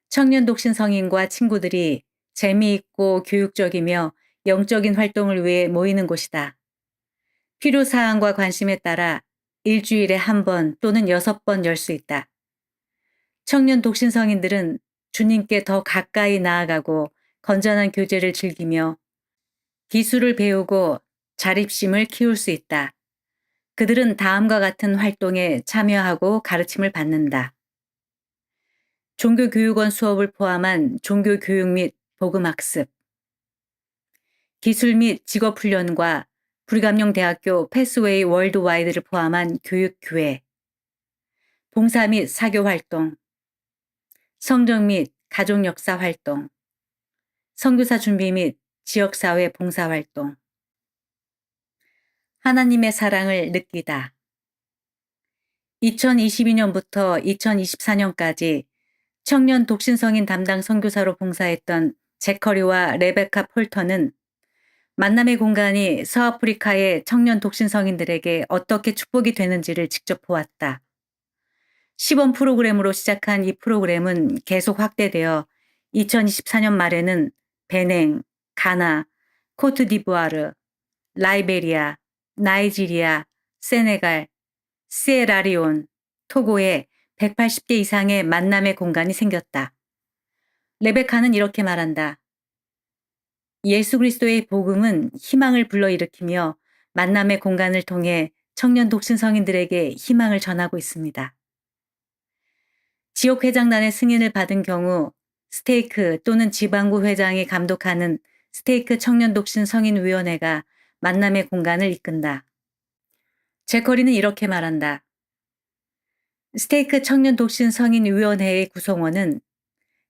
청년 독신 성인과 친구들이 재미있고 교육적이며 영적인 활동을 위해 모이는 곳이다. 필요사항과 관심에 따라 일주일에 1번 또는 6번 열 수 있다. 청년 독신 성인들은 주님께 더 가까이 나아가고 건전한 교제를 즐기며 기술을 배우고 자립심을 키울 수 있다. 그들은 다음과 같은 활동에 참여하고 가르침을 받는다. 종교교육원 수업을 포함한 종교교육 및 복음학습, 기술 및 직업훈련과 불감용대학교 패스웨이 월드와이드를 포함한 교육교회, 봉사 및 사교활동, 성정 및 가족역사 활동, 선교사 준비 및 지역사회 봉사활동. 하나님의 사랑을 느끼다. 2022년부터 2024년까지 청년 독신성인 담당 선교사로 봉사했던 제커리와 레베카 폴터는 만남의 공간이 서아프리카의 청년 독신성인들에게 어떻게 축복이 되는지를 직접 보았다. 시범 프로그램으로 시작한 이 프로그램은 계속 확대되어 2024년 말에는 베냉, 가나, 코트디부아르, 라이베리아, 나이지리아, 세네갈, 시에라리온, 토고에 180개 이상의 만남의 공간이 생겼다. 레베카는 이렇게 말한다. 예수 그리스도의 복음은 희망을 불러일으키며 만남의 공간을 통해 청년 독신 성인들에게 희망을 전하고 있습니다. 지역회장단의 승인을 받은 경우 스테이크 또는 지방구 회장이 감독하는 스테이크 청년 독신 성인위원회가 만남의 공간을 이끈다. 제커리는 이렇게 말한다. 스테이크 청년 독신 성인위원회의 구성원은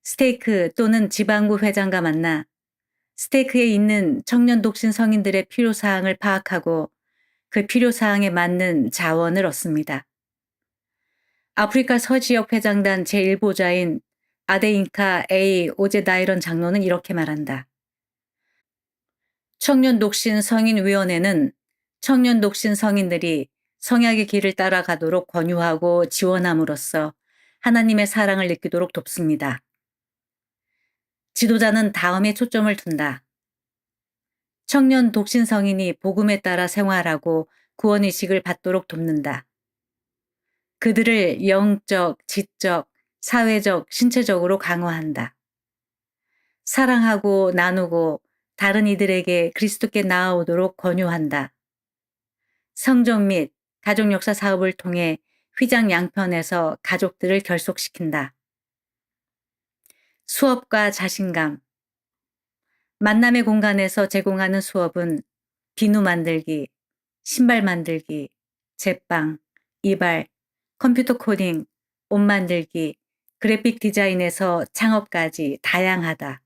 스테이크 또는 지방구 회장과 만나 스테이크에 있는 청년 독신 성인들의 필요사항을 파악하고 그 필요사항에 맞는 자원을 얻습니다. 아프리카 서지역 회장단 제1보좌인 아데인카 A 오제다이런 장로는 이렇게 말한다. 청년 독신 성인위원회는 청년 독신 성인들이 성약의 길을 따라가도록 권유하고 지원함으로써 하나님의 사랑을 느끼도록 돕습니다. 지도자는 다음에 초점을 둔다. 청년 독신 성인이 복음에 따라 생활하고 구원의식을 받도록 돕는다. 그들을 영적, 지적, 사회적, 신체적으로 강화한다. 사랑하고 나누고 다른 이들에게 그리스도께 나아오도록 권유한다. 성전 및 가족 역사 사업을 통해 휘장 양편에서 가족들을 결속시킨다. 수업과 자신감. 만남의 공간에서 제공하는 수업은 비누 만들기, 신발 만들기, 제빵, 이발, 컴퓨터 코딩, 옷 만들기, 그래픽 디자인에서 창업까지 다양하다.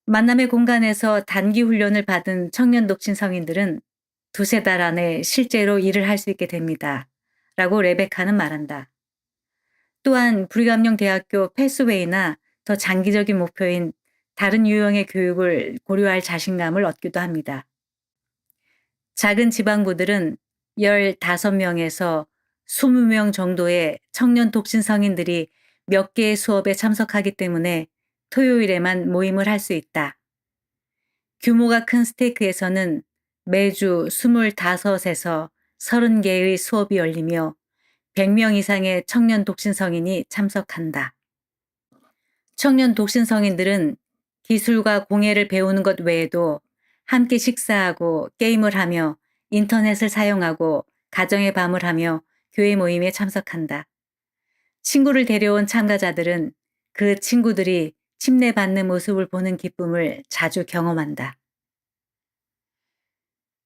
만남의 공간에서 단기 훈련을 받은 청년 독신 성인들은 두세 달 안에 실제로 일을 할 수 있게 됩니다. 라고 레베카는 말한다. 또한 브리감령 대학교 패스웨이나 더 장기적인 목표인 다른 유형의 교육을 고려할 자신감을 얻기도 합니다. 작은 지방부들은 15명에서 20명 정도의 청년 독신 성인들이 몇 개의 수업에 참석하기 때문에 토요일에만 모임을 할 수 있다. 규모가 큰 스테이크에서는 매주 25에서 30개의 수업이 열리며 100명 이상의 청년 독신 성인이 참석한다. 청년 독신 성인들은 기술과 공예를 배우는 것 외에도 함께 식사하고 게임을 하며 인터넷을 사용하고 가정의 밤을 하며 교회 모임에 참석한다. 친구를 데려온 참가자들은 그 친구들이 침례받는 모습을 보는 기쁨을 자주 경험한다.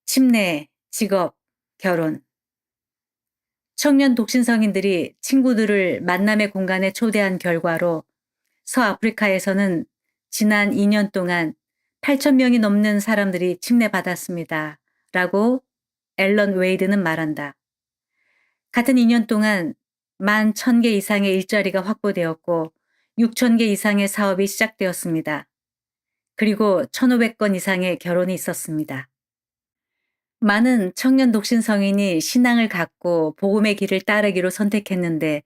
침례, 직업, 결혼. 청년 독신 성인들이 친구들을 만남의 공간에 초대한 결과로 서아프리카에서는 지난 2년 동안 8,000명이 넘는 사람들이 침례받았습니다. 라고 앨런 웨이드는 말한다. 같은 2년 동안 11,000개 이상의 일자리가 확보되었고 6,000개 이상의 사업이 시작되었습니다. 그리고 1,500건 이상의 결혼이 있었습니다. 많은 청년 독신 성인이 신앙을 갖고 복음의 길을 따르기로 선택했는데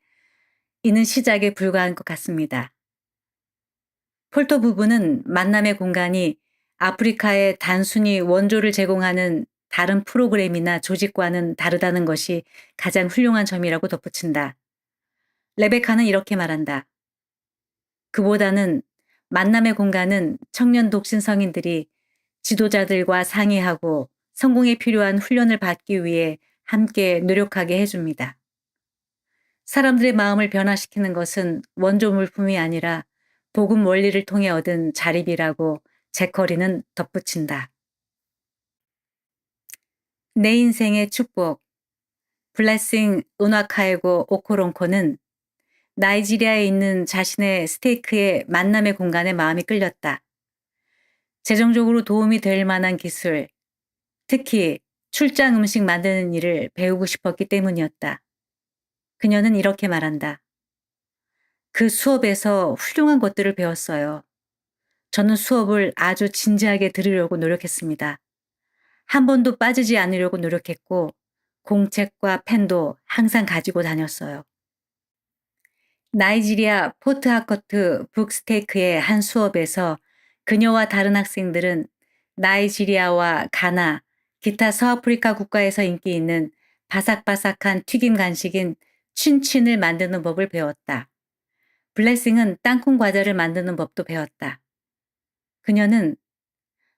이는 시작에 불과한 것 같습니다. 폴토 부부는 만남의 공간이 아프리카에 단순히 원조를 제공하는 다른 프로그램이나 조직과는 다르다는 것이 가장 훌륭한 점이라고 덧붙인다. 레베카는 이렇게 말한다. 그보다는 만남의 공간은 청년 독신 성인들이 지도자들과 상의하고 성공에 필요한 훈련을 받기 위해 함께 노력하게 해줍니다. 사람들의 마음을 변화시키는 것은 원조 물품이 아니라 복음 원리를 통해 얻은 자립이라고 제커리는 덧붙인다. 내 인생의 축복. 블레싱 은와카에고 오코론코는 나이지리아에 있는 자신의 스테이크의 만남의 공간에 마음이 끌렸다. 재정적으로 도움이 될 만한 기술, 특히 출장 음식 만드는 일을 배우고 싶었기 때문이었다. 그녀는 이렇게 말한다. 그 수업에서 훌륭한 것들을 배웠어요. 저는 수업을 아주 진지하게 들으려고 노력했습니다. 한 번도 빠지지 않으려고 노력했고 공책과 펜도 항상 가지고 다녔어요. 나이지리아 포트하커트 북스테이크의 한 수업에서 그녀와 다른 학생들은 나이지리아와 가나, 기타 서아프리카 국가에서 인기 있는 바삭바삭한 튀김 간식인 춘춘을 만드는 법을 배웠다. 블레싱은 땅콩 과자를 만드는 법도 배웠다. 그녀는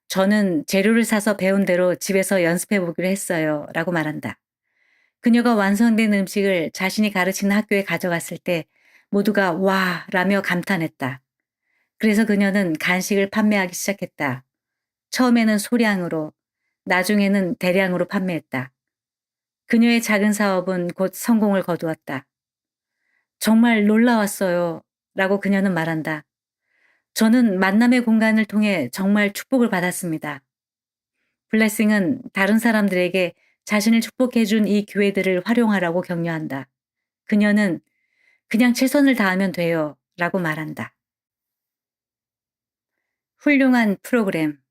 저는 재료를 사서 배운 대로 집에서 연습해 보기로 했어요. 라고 말한다. 그녀가 완성된 음식을 자신이 가르치는 학교에 가져갔을 때 모두가 와 라며 감탄했다. 그래서 그녀는 간식을 판매하기 시작했다. 처음에는 소량으로, 나중에는 대량으로 판매했다. 그녀의 작은 사업은 곧 성공을 거두었다. 정말 놀라웠어요. 라고 그녀는 말한다. 저는 만남의 공간을 통해 정말 축복을 받았습니다. 블레싱은 다른 사람들에게 자신을 축복해준 이 교회들을 활용하라고 격려한다. 그녀는 그냥 최선을 다하면 돼요 라고 말한다. 훌륭한 프로그램.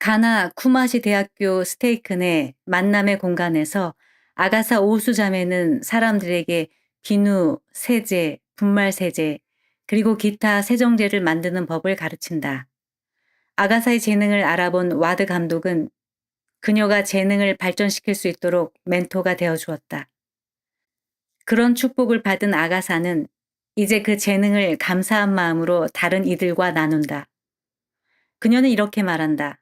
가나 쿠마시 대학교 스테이크 내 만남의 공간에서 아가사 오수 자매는 사람들에게 비누, 세제, 분말 세제, 그리고 기타 세정제를 만드는 법을 가르친다. 아가사의 재능을 알아본 와드 감독은 그녀가 재능을 발전시킬 수 있도록 멘토가 되어 주었다. 그런 축복을 받은 아가사는 이제 그 재능을 감사한 마음으로 다른 이들과 나눈다. 그녀는 이렇게 말한다.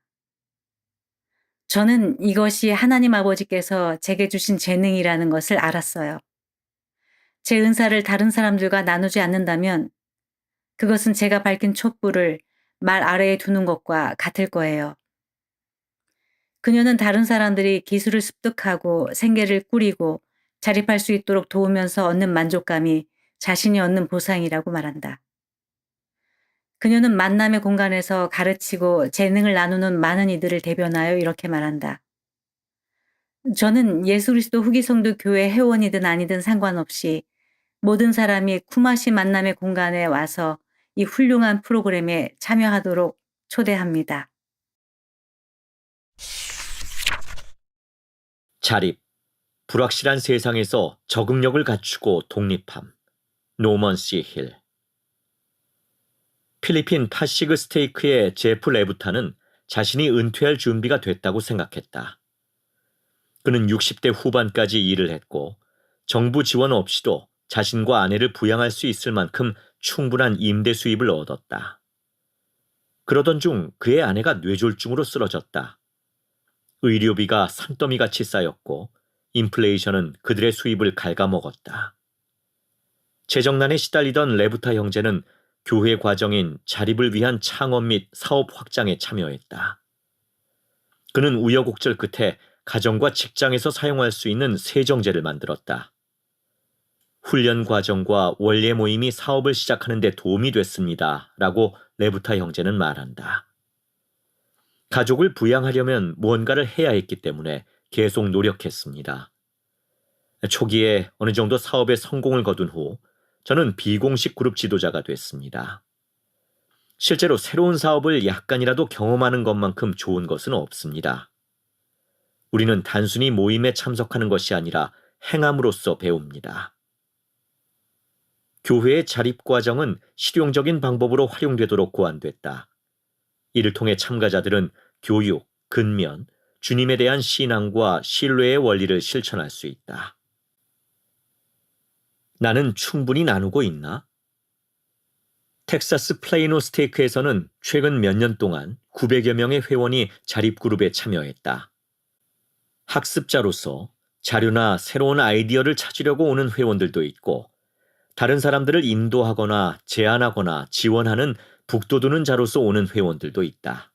저는 이것이 하나님 아버지께서 제게 주신 재능이라는 것을 알았어요. 제 은사를 다른 사람들과 나누지 않는다면 그것은 제가 밝힌 촛불을 말 아래에 두는 것과 같을 거예요. 그녀는 다른 사람들이 기술을 습득하고 생계를 꾸리고 자립할 수 있도록 도우면서 얻는 만족감이 자신이 얻는 보상이라고 말한다. 그녀는 만남의 공간에서 가르치고 재능을 나누는 많은 이들을 대변하여 이렇게 말한다. 저는 예수 그리스도 후기 성도 교회 회원이든 아니든 상관없이 모든 사람이 쿠마시 만남의 공간에 와서 이 훌륭한 프로그램에 참여하도록 초대합니다. 자립, 불확실한 세상에서 적응력을 갖추고 독립함. 노먼 C. 힐. 필리핀 파시그 스테이크의 제프 레부타는 자신이 은퇴할 준비가 됐다고 생각했다. 그는 60대 후반까지 일을 했고 정부 지원 없이도 자신과 아내를 부양할 수 있을 만큼 충분한 임대 수입을 얻었다. 그러던 중 그의 아내가 뇌졸중으로 쓰러졌다. 의료비가 산더미같이 쌓였고 인플레이션은 그들의 수입을 갉아먹었다. 재정난에 시달리던 레부타 형제는 교회 과정인 자립을 위한 창업 및 사업 확장에 참여했다. 그는 우여곡절 끝에 가정과 직장에서 사용할 수 있는 세정제를 만들었다. 훈련 과정과 원례 모임이 사업을 시작하는 데 도움이 됐습니다. 라고 레부타 형제는 말한다. 가족을 부양하려면 무언가를 해야 했기 때문에 계속 노력했습니다. 초기에 어느 정도 사업에 성공을 거둔 후 저는 비공식 그룹 지도자가 됐습니다. 실제로 새로운 사업을 약간이라도 경험하는 것만큼 좋은 것은 없습니다. 우리는 단순히 모임에 참석하는 것이 아니라 행함으로써 배웁니다. 교회의 자립 과정은 실용적인 방법으로 활용되도록 고안됐다. 이를 통해 참가자들은 교육, 근면, 주님에 대한 신앙과 신뢰의 원리를 실천할 수 있다. 나는 충분히 나누고 있나? 텍사스 플레이노 스테이크에서는 최근 몇 년 동안 900여 명의 회원이 자립그룹에 참여했다. 학습자로서 자료나 새로운 아이디어를 찾으려고 오는 회원들도 있고 다른 사람들을 인도하거나 제안하거나 지원하는 북돋우는 자로서 오는 회원들도 있다.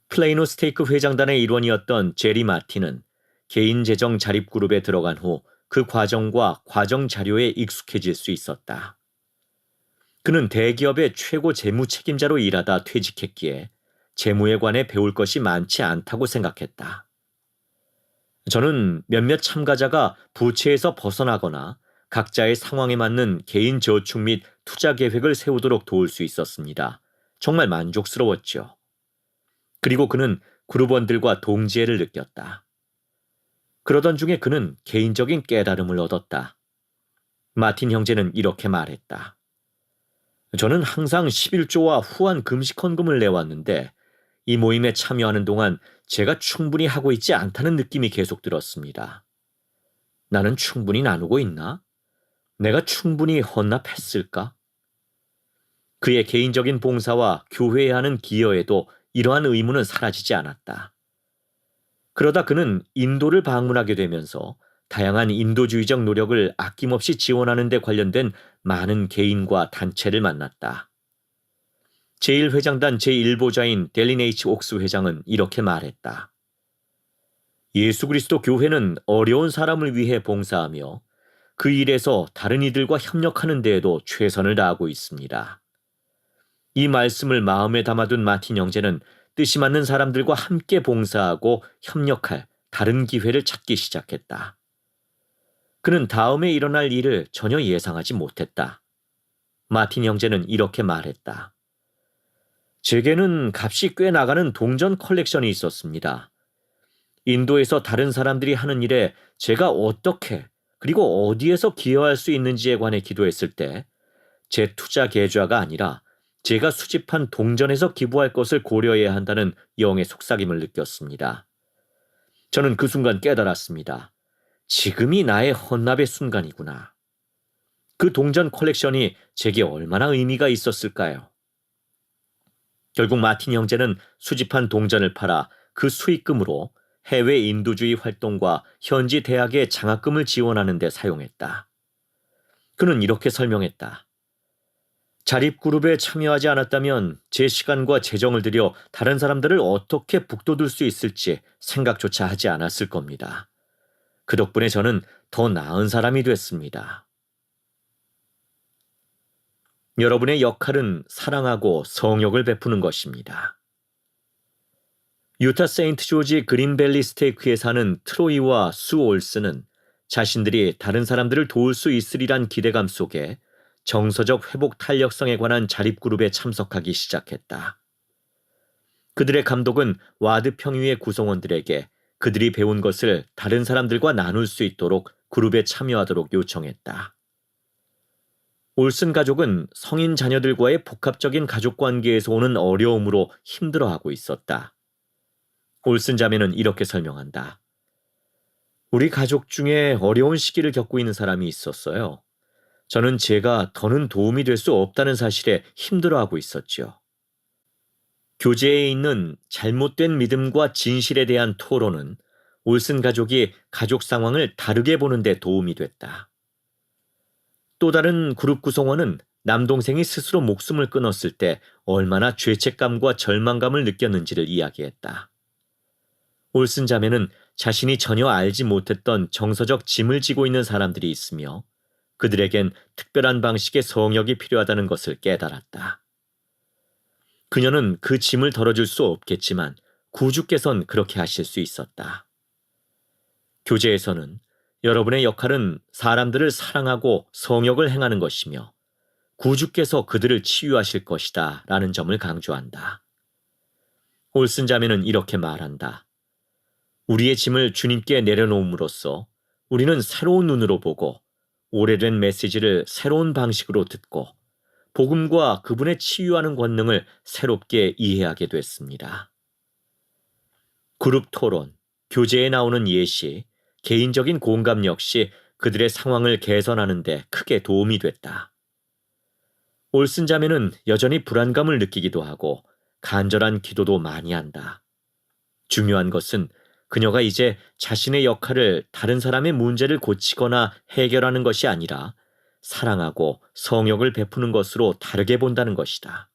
플레이노 스테이크 회장단의 일원이었던 제리 마틴은 개인 재정 자립그룹에 들어간 후 그 과정과 과정 자료에 익숙해질 수 있었다. 그는 대기업의 최고 재무 책임자로 일하다 퇴직했기에 재무에 관해 배울 것이 많지 않다고 생각했다. 저는 몇몇 참가자가 부채에서 벗어나거나 각자의 상황에 맞는 개인 저축 및 투자 계획을 세우도록 도울 수 있었습니다. 정말 만족스러웠죠. 그리고 그는 그룹원들과 동지애를 느꼈다. 그러던 중에 그는 개인적인 깨달음을 얻었다. 마틴 형제는 이렇게 말했다. 저는 항상 11조와 후한 금식 헌금을 내왔는데 이 모임에 참여하는 동안 제가 충분히 하고 있지 않다는 느낌이 계속 들었습니다. 나는 충분히 나누고 있나? 내가 충분히 헌납했을까? 그의 개인적인 봉사와 교회에 하는 기여에도 이러한 의무는 사라지지 않았다. 그러다 그는 인도를 방문하게 되면서 다양한 인도주의적 노력을 아낌없이 지원하는 데 관련된 많은 개인과 단체를 만났다. 제1회장단 제1보좌인 델린 H. 옥스 회장은 이렇게 말했다. 예수 그리스도 교회는 어려운 사람을 위해 봉사하며 그 일에서 다른 이들과 협력하는 데에도 최선을 다하고 있습니다. 이 말씀을 마음에 담아둔 마틴 형제는 뜻이 맞는 사람들과 함께 봉사하고 협력할 다른 기회를 찾기 시작했다. 그는 다음에 일어날 일을 전혀 예상하지 못했다. 마틴 형제는 이렇게 말했다. 제게는 값이 꽤 나가는 동전 컬렉션이 있었습니다. 인도에서 다른 사람들이 하는 일에 제가 어떻게 그리고 어디에서 기여할 수 있는지에 관해 기도했을 때 제 투자 계좌가 아니라 제가 수집한 동전에서 기부할 것을 고려해야 한다는 영의 속삭임을 느꼈습니다. 저는 그 순간 깨달았습니다. 지금이 나의 헌납의 순간이구나. 그 동전 컬렉션이 제게 얼마나 의미가 있었을까요? 결국 마틴 형제는 수집한 동전을 팔아 그 수익금으로 해외 인도주의 활동과 현지 대학의 장학금을 지원하는 데 사용했다. 그는 이렇게 설명했다. 자립그룹에 참여하지 않았다면 제 시간과 재정을 들여 다른 사람들을 어떻게 북돋을 수 있을지 생각조차 하지 않았을 겁니다. 그 덕분에 저는 더 나은 사람이 됐습니다. 여러분의 역할은 사랑하고 성욕을 베푸는 것입니다. 유타 세인트 조지 그린밸리 스테이크에 사는 트로이와 수 올스는 자신들이 다른 사람들을 도울 수 있으리란 기대감 속에 정서적 회복 탄력성에 관한 자립그룹에 참석하기 시작했다. 그들의 감독은 와드 평유의 구성원들에게 그들이 배운 것을 다른 사람들과 나눌 수 있도록 그룹에 참여하도록 요청했다. 올슨 가족은 성인 자녀들과의 복합적인 가족 관계에서 오는 어려움으로 힘들어하고 있었다. 올슨 자매는 이렇게 설명한다. 우리 가족 중에 어려운 시기를 겪고 있는 사람이 있었어요. 저는 제가 더는 도움이 될 수 없다는 사실에 힘들어하고 있었죠. 교제에 있는 잘못된 믿음과 진실에 대한 토론은 올슨 가족이 가족 상황을 다르게 보는 데 도움이 됐다. 또 다른 그룹 구성원은 남동생이 스스로 목숨을 끊었을 때 얼마나 죄책감과 절망감을 느꼈는지를 이야기했다. 올슨 자매는 자신이 전혀 알지 못했던 정서적 짐을 지고 있는 사람들이 있으며 그들에겐 특별한 방식의 성역이 필요하다는 것을 깨달았다. 그녀는 그 짐을 덜어줄 수 없겠지만 구주께선 그렇게 하실 수 있었다. 교제에서는 여러분의 역할은 사람들을 사랑하고 성역을 행하는 것이며 구주께서 그들을 치유하실 것이다 라는 점을 강조한다. 올슨 자매는 이렇게 말한다. 우리의 짐을 주님께 내려놓음으로써 우리는 새로운 눈으로 보고 오래된 메시지를 새로운 방식으로 듣고 복음과 그분의 치유하는 권능을 새롭게 이해하게 됐습니다. 그룹 토론, 교제에 나오는 예시, 개인적인 공감 역시 그들의 상황을 개선하는 데 크게 도움이 됐다. 올슨 자매는 여전히 불안감을 느끼기도 하고 간절한 기도도 많이 한다. 중요한 것은 그녀가 이제 자신의 역할을 다른 사람의 문제를 고치거나 해결하는 것이 아니라 사랑하고 성역을 베푸는 것으로 다르게 본다는 것이다.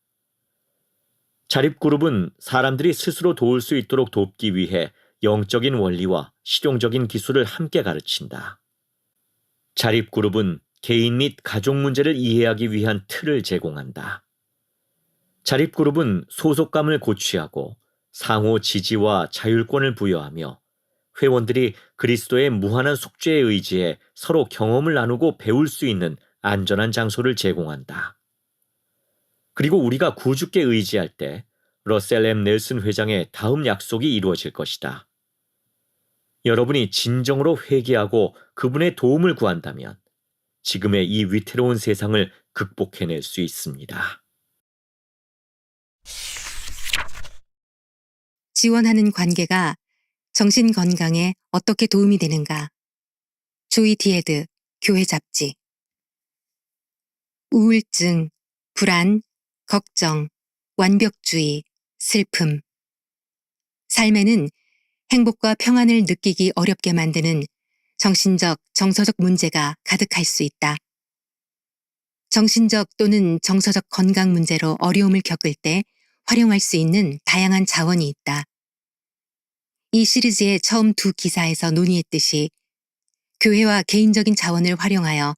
자립그룹은 사람들이 스스로 도울 수 있도록 돕기 위해 영적인 원리와 실용적인 기술을 함께 가르친다. 자립그룹은 개인 및 가족 문제를 이해하기 위한 틀을 제공한다. 자립그룹은 소속감을 고취하고 상호 지지와 자율권을 부여하며 회원들이 그리스도의 무한한 속죄에 의지해 서로 경험을 나누고 배울 수 있는 안전한 장소를 제공한다. 그리고 우리가 구주께 의지할 때 러셀 M. 넬슨 회장의 다음 약속이 이루어질 것이다. 여러분이 진정으로 회개하고 그분의 도움을 구한다면 지금의 이 위태로운 세상을 극복해낼 수 있습니다. 지원하는 관계가 정신 건강에 어떻게 도움이 되는가? 조이 디에드, 교회 잡지. 우울증, 불안, 걱정, 완벽주의, 슬픔. 삶에는 행복과 평안을 느끼기 어렵게 만드는 정신적, 정서적 문제가 가득할 수 있다. 정신적 또는 정서적 건강 문제로 어려움을 겪을 때 활용할 수 있는 다양한 자원이 있다. 이 시리즈의 처음 두 기사에서 논의했듯이 교회와 개인적인 자원을 활용하여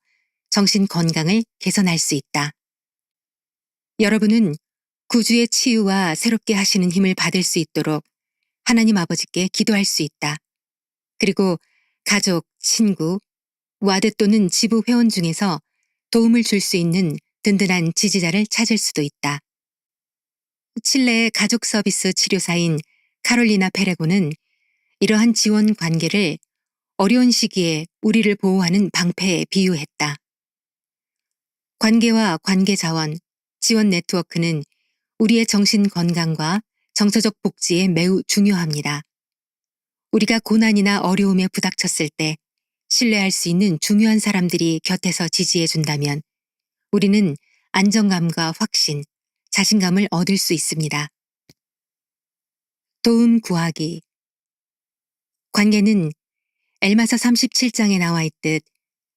정신 건강을 개선할 수 있다. 여러분은 구주의 치유와 새롭게 하시는 힘을 받을 수 있도록 하나님 아버지께 기도할 수 있다. 그리고 가족, 친구, 와드 또는 지부 회원 중에서 도움을 줄 수 있는 든든한 지지자를 찾을 수도 있다. 칠레의 가족 서비스 치료사인 카롤리나 페레고는 이러한 지원 관계를 어려운 시기에 우리를 보호하는 방패에 비유했다. 관계와 관계 자원, 지원 네트워크는 우리의 정신 건강과 정서적 복지에 매우 중요합니다. 우리가 고난이나 어려움에 부닥쳤을 때 신뢰할 수 있는 중요한 사람들이 곁에서 지지해 준다면 우리는 안정감과 확신, 자신감을 얻을 수 있습니다. 도움 구하기. 관계는 엘마서 37장에 나와 있듯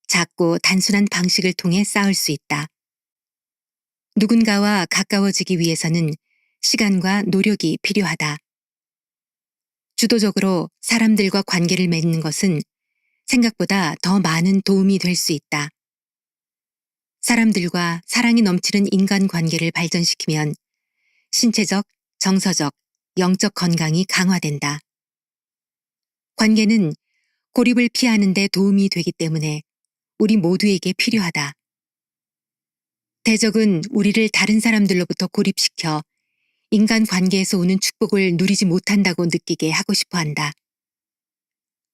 작고 단순한 방식을 통해 쌓을 수 있다. 누군가와 가까워지기 위해서는 시간과 노력이 필요하다. 주도적으로 사람들과 관계를 맺는 것은 생각보다 더 많은 도움이 될 수 있다. 사람들과 사랑이 넘치는 인간관계를 발전시키면 신체적, 정서적, 영적 건강이 강화된다. 관계는 고립을 피하는 데 도움이 되기 때문에 우리 모두에게 필요하다. 대적은 우리를 다른 사람들로부터 고립시켜 인간관계에서 오는 축복을 누리지 못한다고 느끼게 하고 싶어 한다.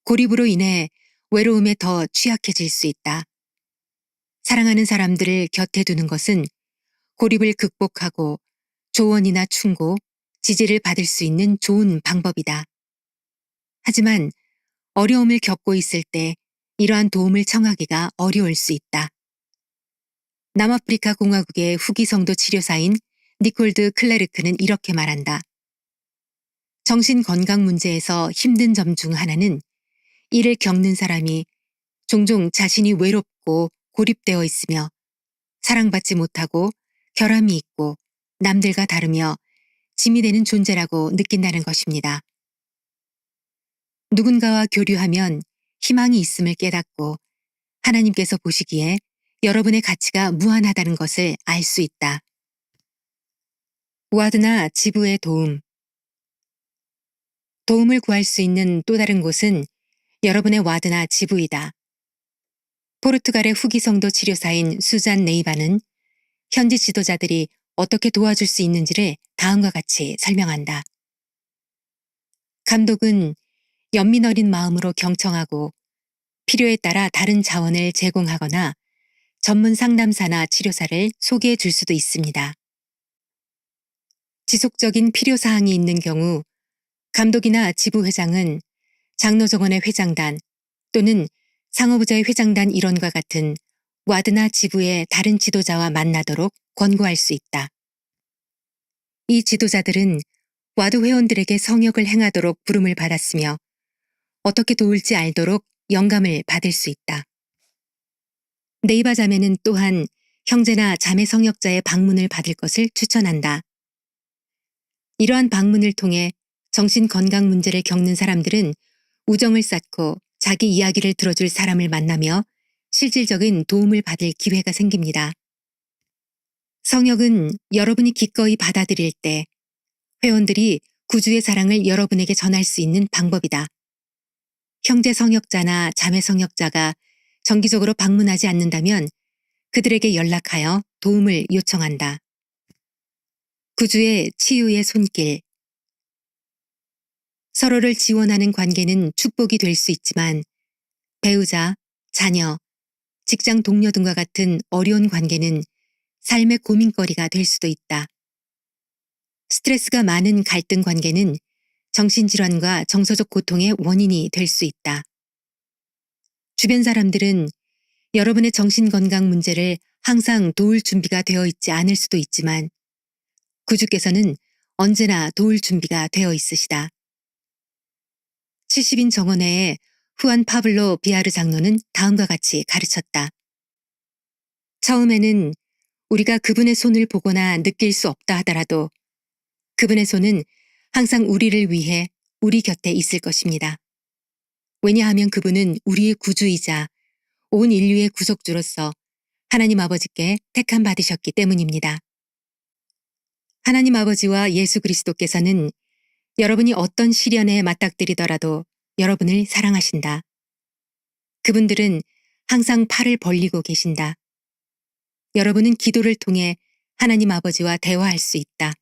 고립으로 인해 외로움에 더 취약해질 수 있다. 사랑하는 사람들을 곁에 두는 것은 고립을 극복하고 조언이나 충고, 지지를 받을 수 있는 좋은 방법이다. 하지만 어려움을 겪고 있을 때 이러한 도움을 청하기가 어려울 수 있다. 남아프리카 공화국의 후기 성도 치료사인 니콜드 클레르크는 이렇게 말한다. 정신 건강 문제에서 힘든 점 중 하나는 이를 겪는 사람이 종종 자신이 외롭고 고립되어 있으며 사랑받지 못하고 결함이 있고 남들과 다르며 짐이 되는 존재라고 느낀다는 것입니다. 누군가와 교류하면 희망이 있음을 깨닫고 하나님께서 보시기에 여러분의 가치가 무한하다는 것을 알 수 있다. 와드나 지부의 도움. 도움을 구할 수 있는 또 다른 곳은 여러분의 와드나 지부이다. 포르투갈의 후기 성도 치료사인 수잔 네이바는 현지 지도자들이 어떻게 도와줄 수 있는지를 다음과 같이 설명한다. 감독은 연민 어린 마음으로 경청하고 필요에 따라 다른 자원을 제공하거나 전문 상담사나 치료사를 소개해 줄 수도 있습니다. 지속적인 필요사항이 있는 경우 감독이나 지부회장은 장로정원의 회장단 또는 상호부자의 회장단 일원과 같은 와드나 지부의 다른 지도자와 만나도록 권고할 수 있다. 이 지도자들은 와드 회원들에게 성역을 행하도록 부름을 받았으며 어떻게 도울지 알도록 영감을 받을 수 있다. 네이바 자매는 또한 형제나 자매 성역자의 방문을 받을 것을 추천한다. 이러한 방문을 통해 정신 건강 문제를 겪는 사람들은 우정을 쌓고 자기 이야기를 들어줄 사람을 만나며 실질적인 도움을 받을 기회가 생깁니다. 성역은 여러분이 기꺼이 받아들일 때 회원들이 구주의 사랑을 여러분에게 전할 수 있는 방법이다. 형제 성역자나 자매 성역자가 정기적으로 방문하지 않는다면 그들에게 연락하여 도움을 요청한다. 구주의 치유의 손길. 서로를 지원하는 관계는 축복이 될 수 있지만 배우자, 자녀, 직장 동료 등과 같은 어려운 관계는 삶의 고민거리가 될 수도 있다. 스트레스가 많은 갈등 관계는 정신질환과 정서적 고통의 원인이 될 수 있다. 주변 사람들은 여러분의 정신건강 문제를 항상 도울 준비가 되어 있지 않을 수도 있지만 구주께서는 언제나 도울 준비가 되어 있으시다. 70인 정원회의 후안 파블로 비아르 장로는 다음과 같이 가르쳤다. 처음에는 우리가 그분의 손을 보거나 느낄 수 없다 하더라도 그분의 손은 항상 우리를 위해 우리 곁에 있을 것입니다. 왜냐하면 그분은 우리의 구주이자 온 인류의 구속주로서 하나님 아버지께 택함 받으셨기 때문입니다. 하나님 아버지와 예수 그리스도께서는 여러분이 어떤 시련에 맞닥뜨리더라도 여러분을 사랑하신다. 그분들은 항상 팔을 벌리고 계신다. 여러분은 기도를 통해 하나님 아버지와 대화할 수 있다.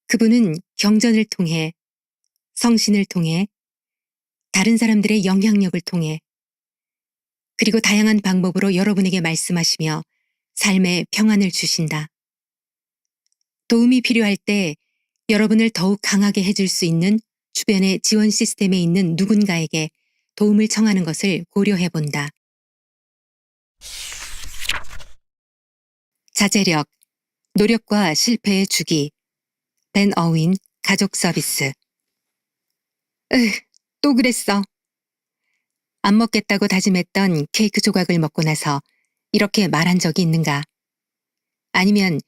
그분은 경전을 통해, 성신을 통해, 다른 사람들의 영향력을 통해, 그리고 다양한 방법으로 여러분에게 말씀하시며 삶의 평안을 주신다. 도움이 필요할 때 여러분을 더욱 강하게 해줄 수 있는 주변의 지원 시스템에 있는 누군가에게 도움을 청하는 것을 고려해 본다. 자제력, 노력과 실패의 주기. 벤 어윈, 가족 서비스. 또 그랬어. 안 먹겠다고 다짐했던 케이크 조각을 먹고 나서 이렇게 말한 적이 있는가? 아니면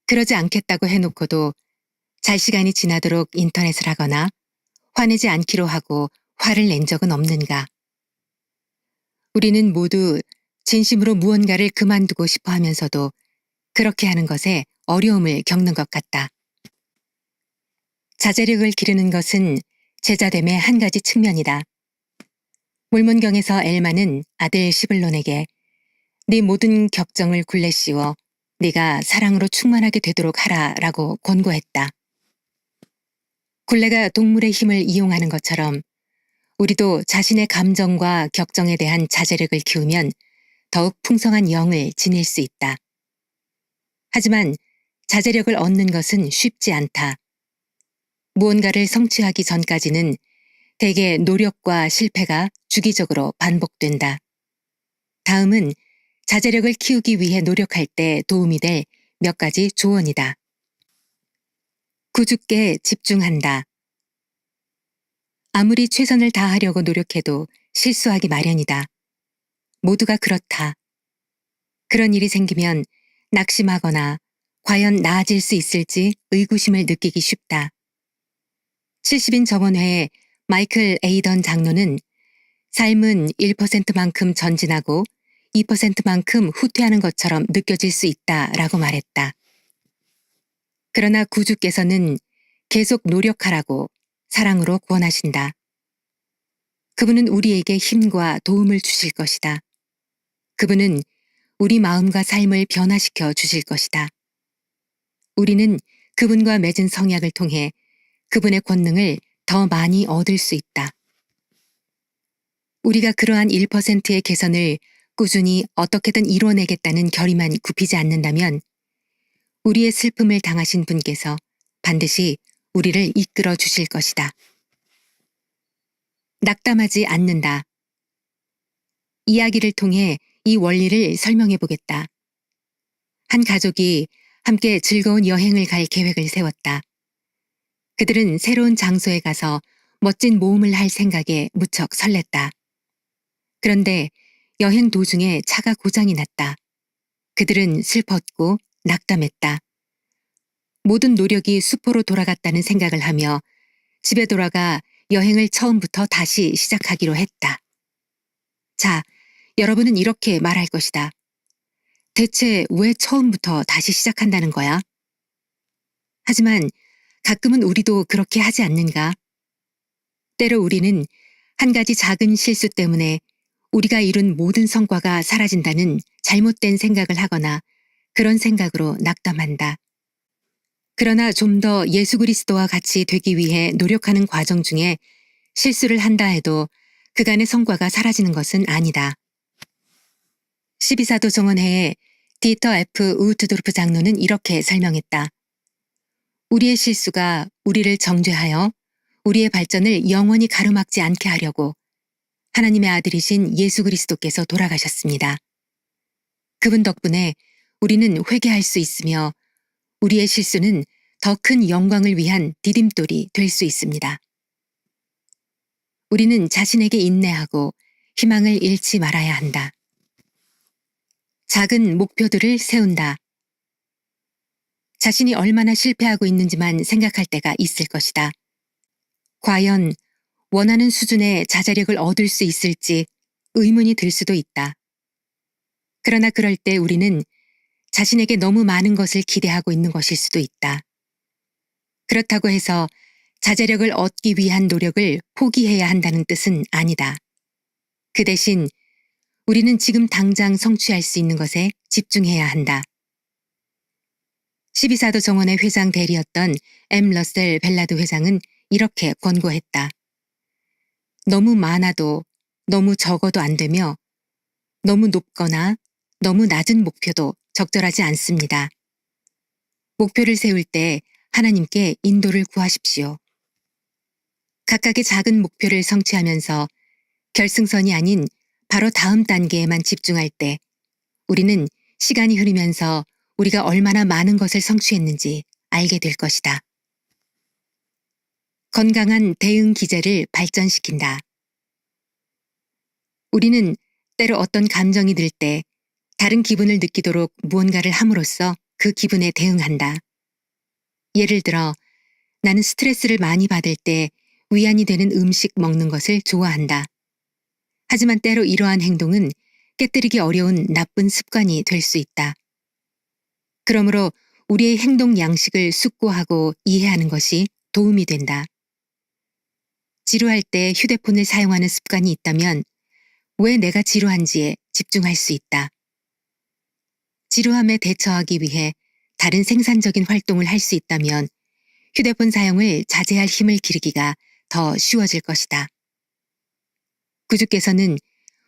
그러지 않겠다고 해놓고도 잘 시간이 지나도록 인터넷을 하거나 화내지 않기로 하고 화를 낸 적은 없는가? 우리는 모두 진심으로 무언가를 그만두고 싶어 하면서도 그렇게 하는 것에 어려움을 겪는 것 같다. 자제력을 기르는 것은 제자됨의 한 가지 측면이다. 몰몬경에서 엘마는 아들 시블론에게 네 모든 격정을 굴레 씌워 네가 사랑으로 충만하게 되도록 하라라고 권고했다. 굴레가 동물의 힘을 이용하는 것처럼 우리도 자신의 감정과 격정에 대한 자제력을 키우면 더욱 풍성한 영을 지닐 수 있다. 하지만 자제력을 얻는 것은 쉽지 않다. 무언가를 성취하기 전까지는 대개 노력과 실패가 주기적으로 반복된다. 다음은 자제력을 키우기 위해 노력할 때 도움이 될 몇 가지 조언이다. 구주께 집중한다. 아무리 최선을 다하려고 노력해도 실수하기 마련이다. 모두가 그렇다. 그런 일이 생기면 낙심하거나 과연 나아질 수 있을지 의구심을 느끼기 쉽다. 70인 저번회에 마이클 에이던 장로는 삶은 1%만큼 전진하고 2%만큼 후퇴하는 것처럼 느껴질 수 있다라고 말했다. 그러나 구주께서는 계속 노력하라고 사랑으로 권하신다. 그분은 우리에게 힘과 도움을 주실 것이다. 그분은 우리 마음과 삶을 변화시켜 주실 것이다. 우리는 그분과 맺은 성약을 통해 그분의 권능을 더 많이 얻을 수 있다. 우리가 그러한 1%의 개선을 꾸준히 어떻게든 이뤄내겠다는 결의만 굽히지 않는다면 우리의 슬픔을 당하신 분께서 반드시 우리를 이끌어 주실 것이다. 낙담하지 않는다. 이야기를 통해 이 원리를 설명해 보겠다. 한 가족이 함께 즐거운 여행을 갈 계획을 세웠다. 그들은 새로운 장소에 가서 멋진 모험을 할 생각에 무척 설렜다. 그런데 여행 도중에 차가 고장이 났다. 그들은 슬펐고 낙담했다. 모든 노력이 수포로 돌아갔다는 생각을 하며 집에 돌아가 여행을 처음부터 다시 시작하기로 했다. 자, 여러분은 이렇게 말할 것이다. 대체 왜 처음부터 다시 시작한다는 거야? 하지만 가끔은 우리도 그렇게 하지 않는가? 때로 우리는 한 가지 작은 실수 때문에 우리가 이룬 모든 성과가 사라진다는 잘못된 생각을 하거나 그런 생각으로 낙담한다. 그러나 좀 더 예수 그리스도와 같이 되기 위해 노력하는 과정 중에 실수를 한다 해도 그간의 성과가 사라지는 것은 아니다. 12사도 정원회의 디터 F. 우트도르프 장로는 이렇게 설명했다. 우리의 실수가 우리를 정죄하여 우리의 발전을 영원히 가로막지 않게 하려고 하나님의 아들이신 예수 그리스도께서 돌아가셨습니다. 그분 덕분에 우리는 회개할 수 있으며 우리의 실수는 더 큰 영광을 위한 디딤돌이 될 수 있습니다. 우리는 자신에게 인내하고 희망을 잃지 말아야 한다. 작은 목표들을 세운다. 자신이 얼마나 실패하고 있는지만 생각할 때가 있을 것이다. 과연 원하는 수준의 자제력을 얻을 수 있을지 의문이 들 수도 있다. 그러나 그럴 때 우리는 자신에게 너무 많은 것을 기대하고 있는 것일 수도 있다. 그렇다고 해서 자제력을 얻기 위한 노력을 포기해야 한다는 뜻은 아니다. 그 대신 우리는 지금 당장 성취할 수 있는 것에 집중해야 한다. 12사도 정원의 회장 대리였던 M. 러셀 벨라드 회장은 이렇게 권고했다. 너무 많아도 너무 적어도 안 되며 너무 높거나 너무 낮은 목표도 적절하지 않습니다. 목표를 세울 때 하나님께 인도를 구하십시오. 각각의 작은 목표를 성취하면서 결승선이 아닌 바로 다음 단계에만 집중할 때 우리는 시간이 흐르면서 우리가 얼마나 많은 것을 성취했는지 알게 될 것이다. 건강한 대응 기제를 발전시킨다. 우리는 때로 어떤 감정이 들 때 다른 기분을 느끼도록 무언가를 함으로써 그 기분에 대응한다. 예를 들어 나는 스트레스를 많이 받을 때 위안이 되는 음식 먹는 것을 좋아한다. 하지만 때로 이러한 행동은 깨뜨리기 어려운 나쁜 습관이 될 수 있다. 그러므로 우리의 행동 양식을 숙고하고 이해하는 것이 도움이 된다. 지루할 때 휴대폰을 사용하는 습관이 있다면 왜 내가 지루한지에 집중할 수 있다. 지루함에 대처하기 위해 다른 생산적인 활동을 할 수 있다면 휴대폰 사용을 자제할 힘을 기르기가 더 쉬워질 것이다. 구주께서는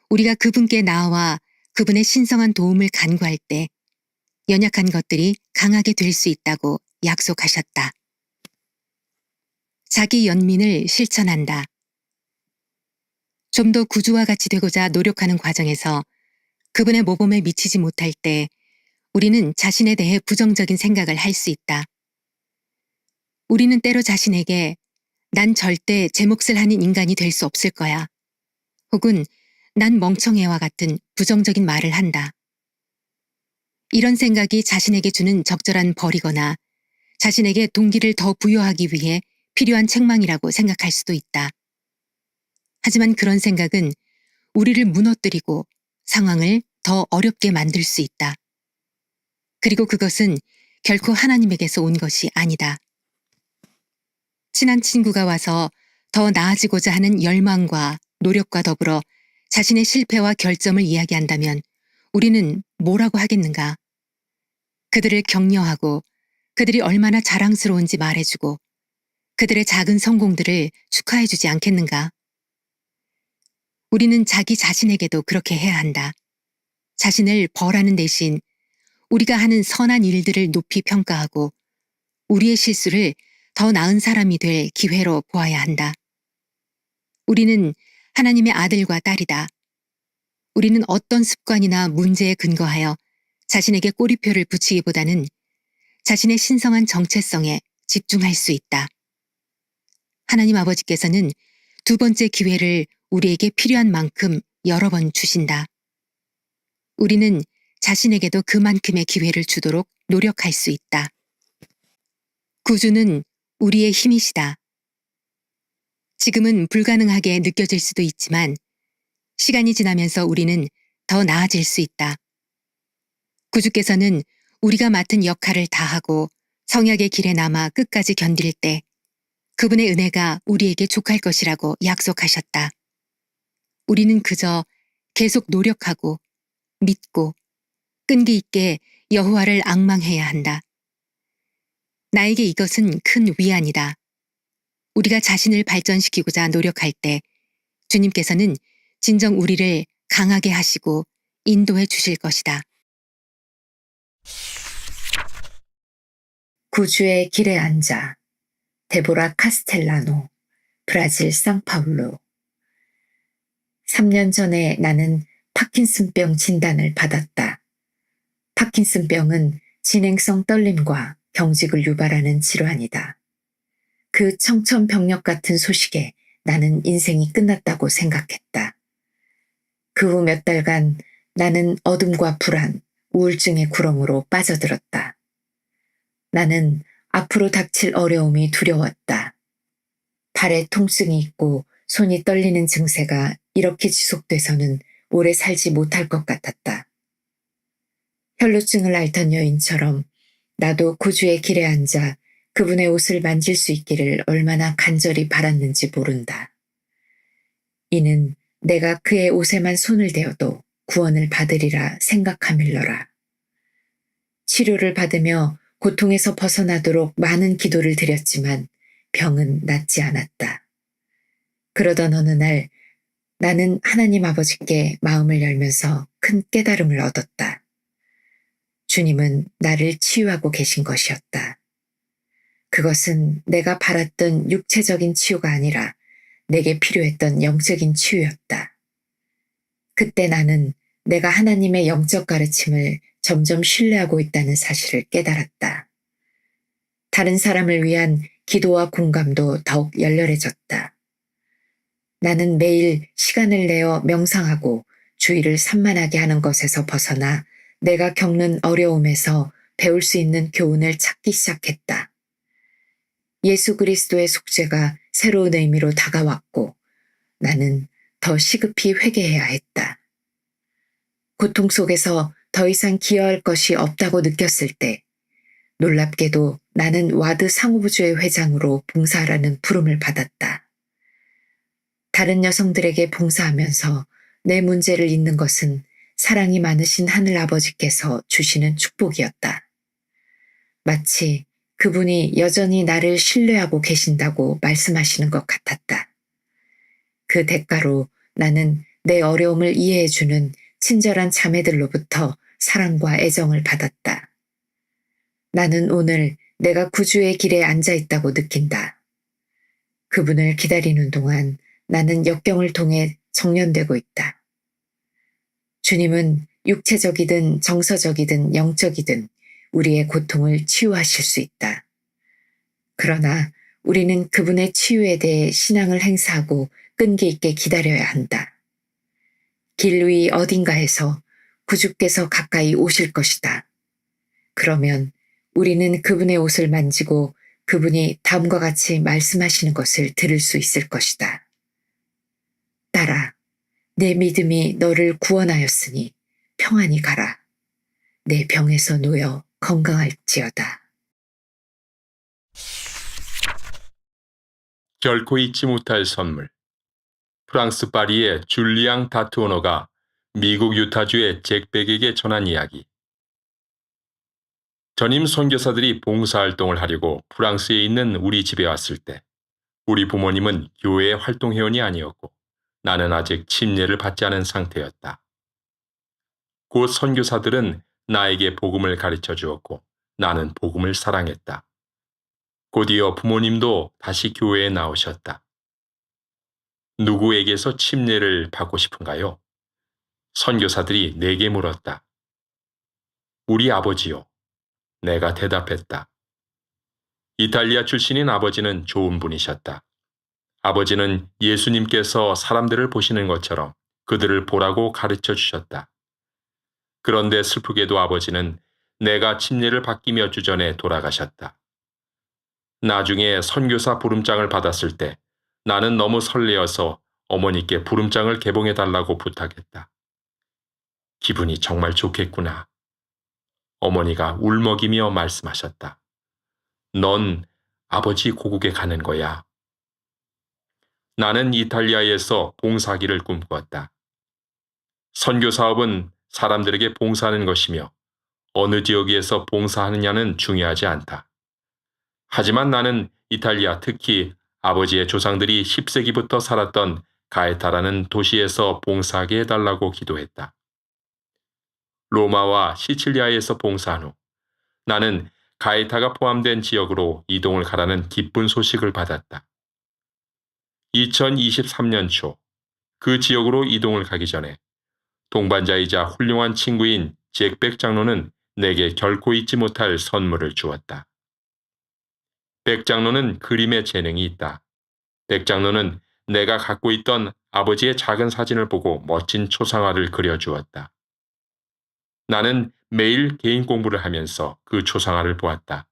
우리가 그분께 나아와 그분의 신성한 도움을 간구할 때 연약한 것들이 강하게 될 수 있다고 약속하셨다. 자기 연민을 실천한다. 좀 더 구주와 같이 되고자 노력하는 과정에서 그분의 모범에 미치지 못할 때 우리는 자신에 대해 부정적인 생각을 할 수 있다. 우리는 때로 자신에게 난 절대 제 몫을 하는 인간이 될 수 없을 거야. 혹은 난 멍청해와 같은 부정적인 말을 한다. 이런 생각이 자신에게 주는 적절한 벌이거나 자신에게 동기를 더 부여하기 위해 필요한 책망이라고 생각할 수도 있다. 하지만 그런 생각은 우리를 무너뜨리고 상황을 더 어렵게 만들 수 있다. 그리고 그것은 결코 하나님에게서 온 것이 아니다. 친한 친구가 와서 더 나아지고자 하는 열망과 노력과 더불어 자신의 실패와 결점을 이야기한다면 우리는 뭐라고 하겠는가? 그들을 격려하고 그들이 얼마나 자랑스러운지 말해주고 그들의 작은 성공들을 축하해주지 않겠는가? 우리는 자기 자신에게도 그렇게 해야 한다. 자신을 벌하는 대신 우리가 하는 선한 일들을 높이 평가하고 우리의 실수를 더 나은 사람이 될 기회로 보아야 한다. 우리는 하나님의 아들과 딸이다. 우리는 어떤 습관이나 문제에 근거하여 자신에게 꼬리표를 붙이기보다는 자신의 신성한 정체성에 집중할 수 있다. 하나님 아버지께서는 두 번째 기회를 우리에게 필요한 만큼 여러 번 주신다. 우리는 자신에게도 그만큼의 기회를 주도록 노력할 수 있다. 구주는 우리의 힘이시다. 지금은 불가능하게 느껴질 수도 있지만 시간이 지나면서 우리는 더 나아질 수 있다. 구주께서는 우리가 맡은 역할을 다하고 성약의 길에 남아 끝까지 견딜 때 그분의 은혜가 우리에게 족할 것이라고 약속하셨다. 우리는 그저 계속 노력하고 믿고 끈기 있게 여호와를 앙망해야 한다. 나에게 이것은 큰 위안이다. 우리가 자신을 발전시키고자 노력할 때 주님께서는 진정 우리를 강하게 하시고 인도해 주실 것이다. 구주의 길에 앉아. 데보라 카스텔라노, 브라질 상파울루. 3년 전에 나는 파킨슨병 진단을 받았다. 파킨슨병은 진행성 떨림과 경직을 유발하는 질환이다. 그 청천벽력 같은 소식에 나는 인생이 끝났다고 생각했다. 그 후 몇 달간 나는 어둠과 불안, 우울증의 구렁으로 빠져들었다. 나는 앞으로 닥칠 어려움이 두려웠다. 발에 통증이 있고 손이 떨리는 증세가 이렇게 지속돼서는 오래 살지 못할 것 같았다. 혈루증을 앓던 여인처럼 나도 구주의 길에 앉아 그분의 옷을 만질 수 있기를 얼마나 간절히 바랐는지 모른다. 이는 내가 그의 옷에만 손을 대어도 구원을 받으리라 생각함일러라. 치료를 받으며 고통에서 벗어나도록 많은 기도를 드렸지만 병은 낫지 않았다. 그러던 어느 날 나는 하나님 아버지께 마음을 열면서 큰 깨달음을 얻었다. 주님은 나를 치유하고 계신 것이었다. 그것은 내가 바랐던 육체적인 치유가 아니라 내게 필요했던 영적인 치유였다. 그때 나는 내가 하나님의 영적 가르침을 점점 신뢰하고 있다는 사실을 깨달았다. 다른 사람을 위한 기도와 공감도 더욱 열렬해졌다. 나는 매일 시간을 내어 명상하고 주의를 산만하게 하는 것에서 벗어나 내가 겪는 어려움에서 배울 수 있는 교훈을 찾기 시작했다. 예수 그리스도의 속죄가 새로운 의미로 다가왔고 나는 더 시급히 회개해야 했다. 고통 속에서 더 이상 기여할 것이 없다고 느꼈을 때 놀랍게도 나는 와드 상호부주의 회장으로 봉사하라는 부름을 받았다. 다른 여성들에게 봉사하면서 내 문제를 잊는 것은 사랑이 많으신 하늘 아버지께서 주시는 축복이었다. 마치 그분이 여전히 나를 신뢰하고 계신다고 말씀하시는 것 같았다. 그 대가로 나는 내 어려움을 이해해주는 친절한 자매들로부터 사랑과 애정을 받았다. 나는 오늘 내가 구주의 길에 앉아 있다고 느낀다. 그분을 기다리는 동안 나는 역경을 통해 정련되고 있다. 주님은 육체적이든 정서적이든 영적이든 우리의 고통을 치유하실 수 있다. 그러나 우리는 그분의 치유에 대해 신앙을 행사하고 끈기 있게 기다려야 한다. 길 위 어딘가에서 구주께서 가까이 오실 것이다. 그러면 우리는 그분의 옷을 만지고 그분이 다음과 같이 말씀하시는 것을 들을 수 있을 것이다. 딸아, 내 믿음이 너를 구원하였으니 평안히 가라. 내 병에서 놓여 건강할지어다. 결코 잊지 못할 선물. 프랑스 파리의 줄리앙 다트오너가 미국 유타주의 잭 백에게 전한 이야기. 전임 선교사들이 봉사활동을 하려고 프랑스에 있는 우리 집에 왔을 때 우리 부모님은 교회 활동회원이 아니었고 나는 아직 침례를 받지 않은 상태였다. 곧 선교사들은 나에게 복음을 가르쳐 주었고 나는 복음을 사랑했다. 곧이어 부모님도 다시 교회에 나오셨다. 누구에게서 침례를 받고 싶은가요? 선교사들이 내게 물었다. 우리 아버지요. 내가 대답했다. 이탈리아 출신인 아버지는 좋은 분이셨다. 아버지는 예수님께서 사람들을 보시는 것처럼 그들을 보라고 가르쳐 주셨다. 그런데 슬프게도 아버지는 내가 침례를 받기 몇 주 전에 돌아가셨다. 나중에 선교사 부름장을 받았을 때 나는 너무 설레어서 어머니께 부름장을 개봉해 달라고 부탁했다. 기분이 정말 좋겠구나. 어머니가 울먹이며 말씀하셨다. 넌 아버지 고국에 가는 거야. 나는 이탈리아에서 봉사하기를 꿈꾸었다. 선교 사업은 사람들에게 봉사하는 것이며 어느 지역에서 봉사하느냐는 중요하지 않다. 하지만 나는 이탈리아, 특히 아버지의 조상들이 10세기부터 살았던 가에타라는 도시에서 봉사하게 해달라고 기도했다. 로마와 시칠리아에서 봉사한 후 나는 가에타가 포함된 지역으로 이동을 가라는 기쁜 소식을 받았다. 2023년 초 그 지역으로 이동을 가기 전에 동반자이자 훌륭한 친구인 잭 백 장로는 내게 결코 잊지 못할 선물을 주었다. 백 장로는 그림에 재능이 있다. 백 장로는 내가 갖고 있던 아버지의 작은 사진을 보고 멋진 초상화를 그려주었다. 나는 매일 개인 공부를 하면서 그 초상화를 보았다.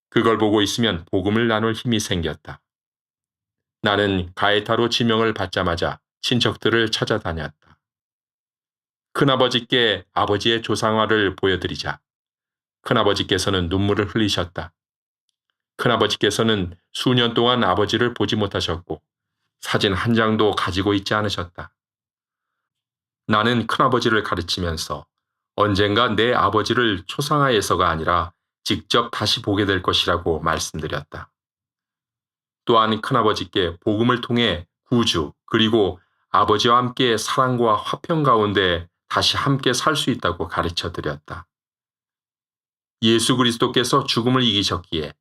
그걸 보고 있으면 복음을 나눌 힘이 생겼다. 나는 가에타로 지명을 받자마자 친척들을 찾아다녔다. 큰아버지께 아버지의 조상화를 보여드리자 큰아버지께서는 눈물을 흘리셨다. 큰아버지께서는 수년 동안 아버지를 보지 못하셨고 사진 한 장도 가지고 있지 않으셨다. 나는 큰아버지를 가르치면서 언젠가 내 아버지를 초상화에서가 아니라 직접 다시 보게 될 것이라고 말씀드렸다. 또한 큰아버지께 복음을 통해 구주 그리고 아버지와 함께 사랑과 화평 가운데 다시 함께 살 수 있다고 가르쳐 드렸다. 예수 그리스도께서 죽음을 이기셨기에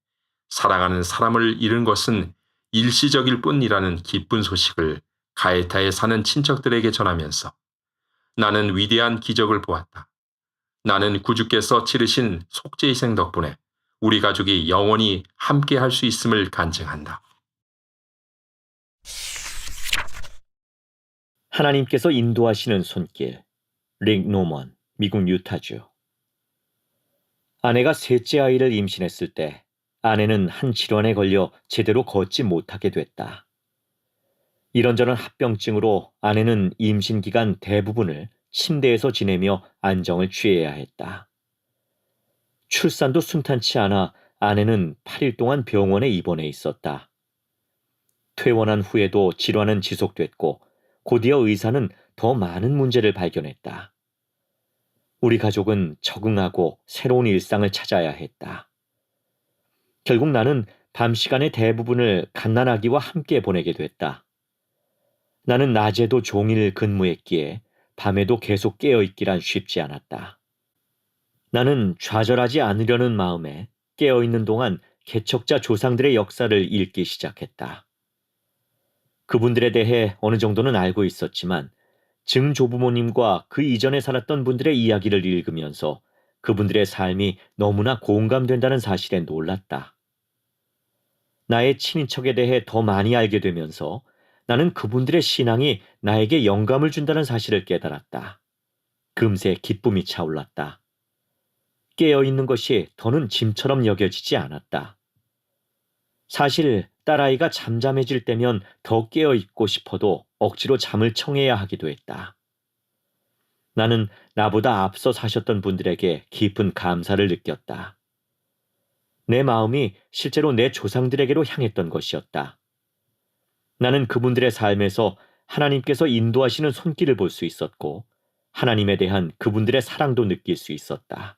사랑하는 사람을 잃은 것은 일시적일 뿐이라는 기쁜 소식을 가에타에 사는 친척들에게 전하면서 나는 위대한 기적을 보았다. 나는 구주께서 치르신 속죄희생 덕분에 우리 가족이 영원히 함께 할 수 있음을 간증한다. 하나님께서 인도하시는 손길. 릭 노먼, 미국 유타주. 아내가 셋째 아이를 임신했을 때 아내는 한 질환에 걸려 제대로 걷지 못하게 됐다. 이런저런 합병증으로 아내는 임신 기간 대부분을 침대에서 지내며 안정을 취해야 했다. 출산도 순탄치 않아 아내는 8일 동안 병원에 입원해 있었다. 퇴원한 후에도 질환은 지속됐고 곧이어 의사는 더 많은 문제를 발견했다. 우리 가족은 적응하고 새로운 일상을 찾아야 했다. 결국 나는 밤 시간의 대부분을 갓난아기와 함께 보내게 됐다. 나는 낮에도 종일 근무했기에 밤에도 계속 깨어있기란 쉽지 않았다. 나는 좌절하지 않으려는 마음에 깨어있는 동안 개척자 조상들의 역사를 읽기 시작했다. 그분들에 대해 어느 정도는 알고 있었지만 증조부모님과 그 이전에 살았던 분들의 이야기를 읽으면서 그분들의 삶이 너무나 공감된다는 사실에 놀랐다. 나의 친인척에 대해 더 많이 알게 되면서 나는 그분들의 신앙이 나에게 영감을 준다는 사실을 깨달았다. 금세 기쁨이 차올랐다. 깨어있는 것이 더는 짐처럼 여겨지지 않았다. 사실 딸아이가 잠잠해질 때면 더 깨어있고 싶어도 억지로 잠을 청해야 하기도 했다. 나는 나보다 앞서 사셨던 분들에게 깊은 감사를 느꼈다. 내 마음이 실제로 내 조상들에게로 향했던 것이었다. 나는 그분들의 삶에서 하나님께서 인도하시는 손길을 볼 수 있었고 하나님에 대한 그분들의 사랑도 느낄 수 있었다.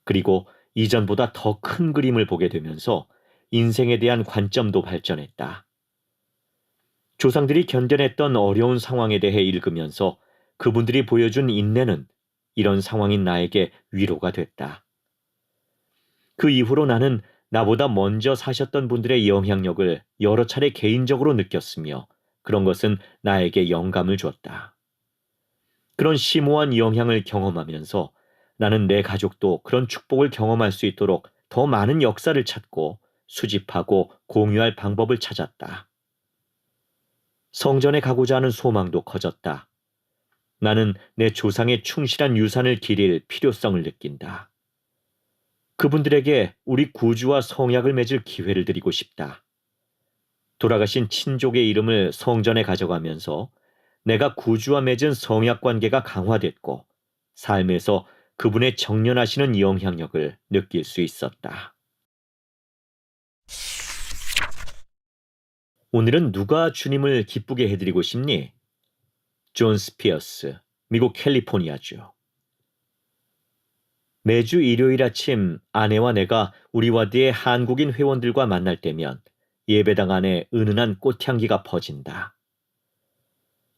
그리고 이전보다 더 큰 그림을 보게 되면서 인생에 대한 관점도 발전했다. 조상들이 견뎌냈던 어려운 상황에 대해 읽으면서 그분들이 보여준 인내는 이런 상황인 나에게 위로가 됐다. 그 이후로 나는 나보다 먼저 사셨던 분들의 영향력을 여러 차례 개인적으로 느꼈으며 그런 것은 나에게 영감을 줬다. 그런 심오한 영향을 경험하면서 나는 내 가족도 그런 축복을 경험할 수 있도록 더 많은 역사를 찾고 수집하고 공유할 방법을 찾았다. 성전에 가고자 하는 소망도 커졌다. 나는 내 조상의 충실한 유산을 기릴 필요성을 느낀다. 그분들에게 우리 구주와 성약을 맺을 기회를 드리고 싶다. 돌아가신 친족의 이름을 성전에 가져가면서 내가 구주와 맺은 성약 관계가 강화됐고 삶에서 그분의 정련하시는 영향력을 느낄 수 있었다. 오늘은 누가 주님을 기쁘게 해드리고 싶니? 존 스피어스, 미국 캘리포니아주. 매주 일요일 아침 아내와 내가 우리 와드의 한국인 회원들과 만날 때면 예배당 안에 은은한 꽃향기가 퍼진다.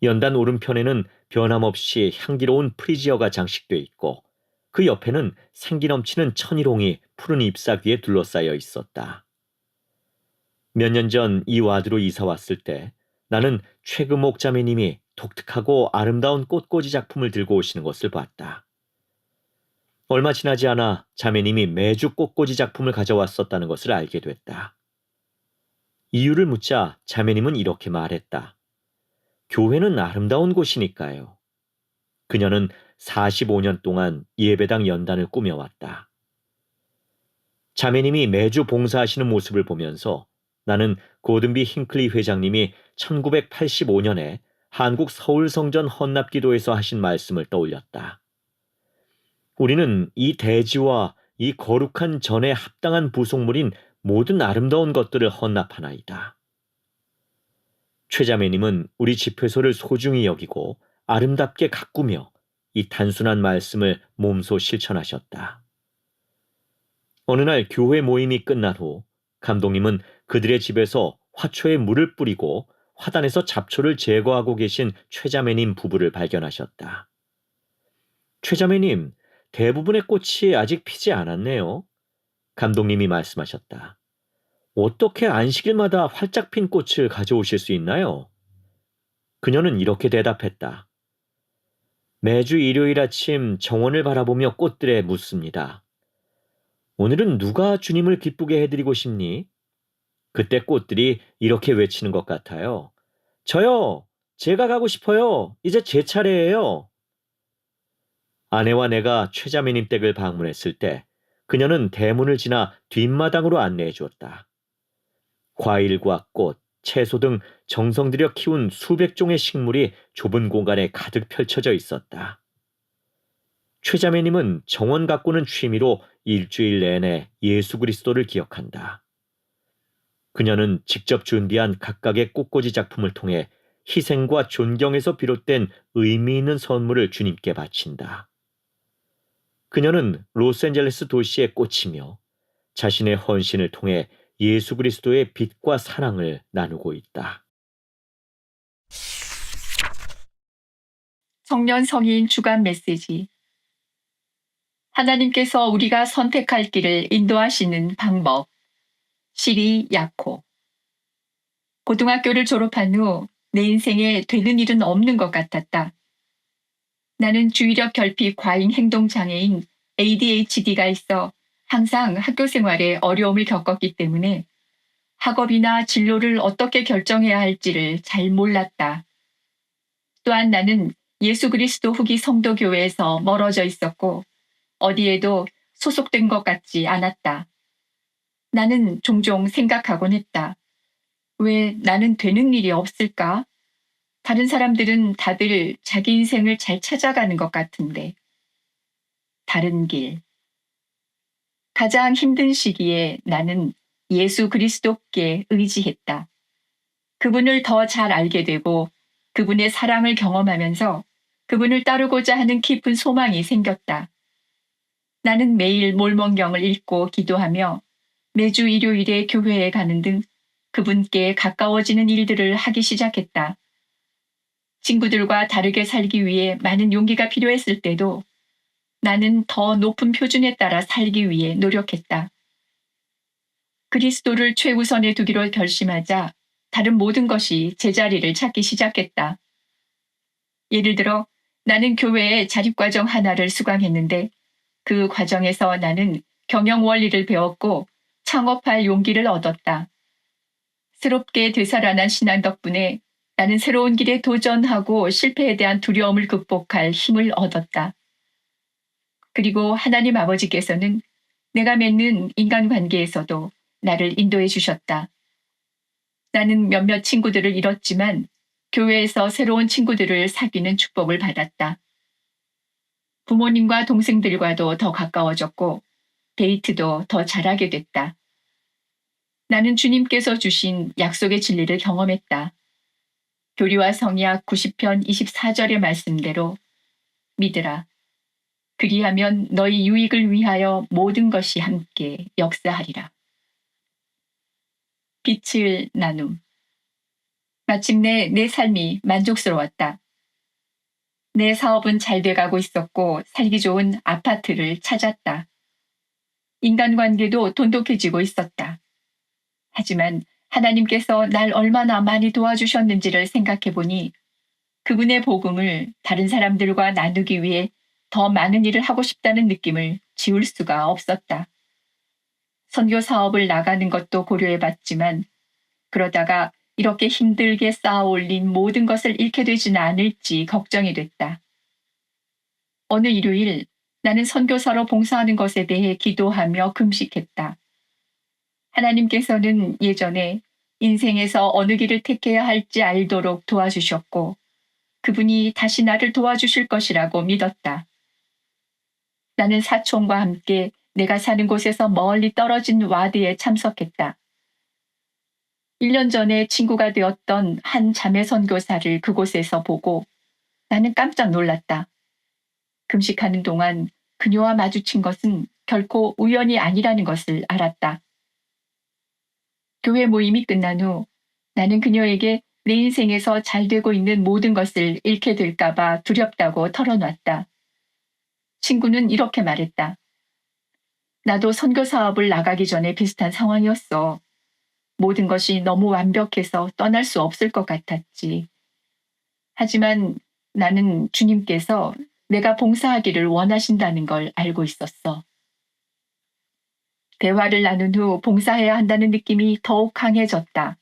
연단 오른편에는 변함없이 향기로운 프리지어가 장식돼 있고 그 옆에는 생기 넘치는 천일홍이 푸른 잎사귀에 둘러싸여 있었다. 몇 년 전 이 와드로 이사 왔을 때 나는 최금옥 자매님이 독특하고 아름다운 꽃꽂이 작품을 들고 오시는 것을 봤다. 얼마 지나지 않아 자매님이 매주 꽃꽂이 작품을 가져왔었다는 것을 알게 됐다. 이유를 묻자 자매님은 이렇게 말했다. 교회는 아름다운 곳이니까요. 그녀는 45년 동안 예배당 연단을 꾸며왔다. 자매님이 매주 봉사하시는 모습을 보면서 나는 고든비 힌클리 회장님이 1985년에 한국 서울성전 헌납기도에서 하신 말씀을 떠올렸다. 우리는 이 대지와 이 거룩한 전에 합당한 부속물인 모든 아름다운 것들을 헌납하나이다. 최자매님은 우리 집회소를 소중히 여기고 아름답게 가꾸며 이 단순한 말씀을 몸소 실천하셨다. 어느 날 교회 모임이 끝난 후 감독님은 그들의 집에서 화초에 물을 뿌리고 화단에서 잡초를 제거하고 계신 최자매님 부부를 발견하셨다. 최자매님, 대부분의 꽃이 아직 피지 않았네요. 감독님이 말씀하셨다. 어떻게 안식일마다 활짝 핀 꽃을 가져오실 수 있나요? 그녀는 이렇게 대답했다. 매주 일요일 아침 정원을 바라보며 꽃들에 묻습니다. 오늘은 누가 주님을 기쁘게 해드리고 싶니? 그때 꽃들이 이렇게 외치는 것 같아요. 저요! 제가 가고 싶어요! 이제 제 차례예요! 아내와 내가 최자매님 댁을 방문했을 때 그녀는 대문을 지나 뒷마당으로 안내해 주었다. 과일과 꽃, 채소 등 정성 들여 키운 수백 종의 식물이 좁은 공간에 가득 펼쳐져 있었다. 최자매님은 정원 가꾸는 취미로 일주일 내내 예수 그리스도를 기억한다. 그녀는 직접 준비한 각각의 꽃꽂이 작품을 통해 희생과 존경에서 비롯된 의미 있는 선물을 주님께 바친다. 그녀는 로스앤젤레스 도시의 꽃이며 자신의 헌신을 통해 예수 그리스도의 빛과 사랑을 나누고 있다. 청년 성인 주간 메시지. 하나님께서 우리가 선택할 길을 인도하시는 방법. 시리 야코. 고등학교를 졸업한 후 내 인생에 되는 일은 없는 것 같았다. 나는 주의력 결핍 과잉 행동 장애인 ADHD가 있어 항상 학교 생활에 어려움을 겪었기 때문에 학업이나 진로를 어떻게 결정해야 할지를 잘 몰랐다. 또한 나는 예수 그리스도 후기 성도교회에서 멀어져 있었고 어디에도 소속된 것 같지 않았다. 나는 종종 생각하곤 했다. 왜 나는 되는 일이 없을까? 다른 사람들은 다들 자기 인생을 잘 찾아가는 것 같은데. 다른 길. 가장 힘든 시기에 나는 예수 그리스도께 의지했다. 그분을 더 잘 알게 되고 그분의 사랑을 경험하면서 그분을 따르고자 하는 깊은 소망이 생겼다. 나는 매일 몰몬경을 읽고 기도하며 매주 일요일에 교회에 가는 등 그분께 가까워지는 일들을 하기 시작했다. 친구들과 다르게 살기 위해 많은 용기가 필요했을 때도 나는 더 높은 표준에 따라 살기 위해 노력했다. 그리스도를 최우선에 두기로 결심하자 다른 모든 것이 제자리를 찾기 시작했다. 예를 들어 나는 교회에 자립과정 하나를 수강했는데 그 과정에서 나는 경영 원리를 배웠고 창업할 용기를 얻었다. 새롭게 되살아난 신앙 덕분에 나는 새로운 길에 도전하고 실패에 대한 두려움을 극복할 힘을 얻었다. 그리고 하나님 아버지께서는 내가 맺는 인간관계에서도 나를 인도해 주셨다. 나는 몇몇 친구들을 잃었지만 교회에서 새로운 친구들을 사귀는 축복을 받았다. 부모님과 동생들과도 더 가까워졌고 데이트도 더 잘하게 됐다. 나는 주님께서 주신 약속의 진리를 경험했다. 교리와 성약 90편 24절의 말씀대로 믿으라. 그리하면 너희 유익을 위하여 모든 것이 함께 역사하리라. 빛을 나눔. 마침내 내 삶이 만족스러웠다. 내 사업은 잘 돼가고 있었고 살기 좋은 아파트를 찾았다. 인간관계도 돈독해지고 있었다. 하지만 하나님께서 날 얼마나 많이 도와주셨는지를 생각해보니 그분의 복음을 다른 사람들과 나누기 위해 더 많은 일을 하고 싶다는 느낌을 지울 수가 없었다. 선교 사업을 나가는 것도 고려해봤지만 그러다가 이렇게 힘들게 쌓아 올린 모든 것을 잃게 되지는 않을지 걱정이 됐다. 어느 일요일 나는 선교사로 봉사하는 것에 대해 기도하며 금식했다. 하나님께서는 예전에 인생에서 어느 길을 택해야 할지 알도록 도와주셨고 그분이 다시 나를 도와주실 것이라고 믿었다. 나는 사촌과 함께 내가 사는 곳에서 멀리 떨어진 와드에 참석했다. 1년 전에 친구가 되었던 한 자매 선교사를 그곳에서 보고 나는 깜짝 놀랐다. 금식하는 동안 그녀와 마주친 것은 결코 우연이 아니라는 것을 알았다. 교회 모임이 끝난 후 나는 그녀에게 내 인생에서 잘 되고 있는 모든 것을 잃게 될까봐 두렵다고 털어놨다. 친구는 이렇게 말했다. 나도 선교 사업을 나가기 전에 비슷한 상황이었어. 모든 것이 너무 완벽해서 떠날 수 없을 것 같았지. 하지만 나는 주님께서 내가 봉사하기를 원하신다는 걸 알고 있었어. 대화를 나눈 후 봉사해야 한다는 느낌이 더욱 강해졌다.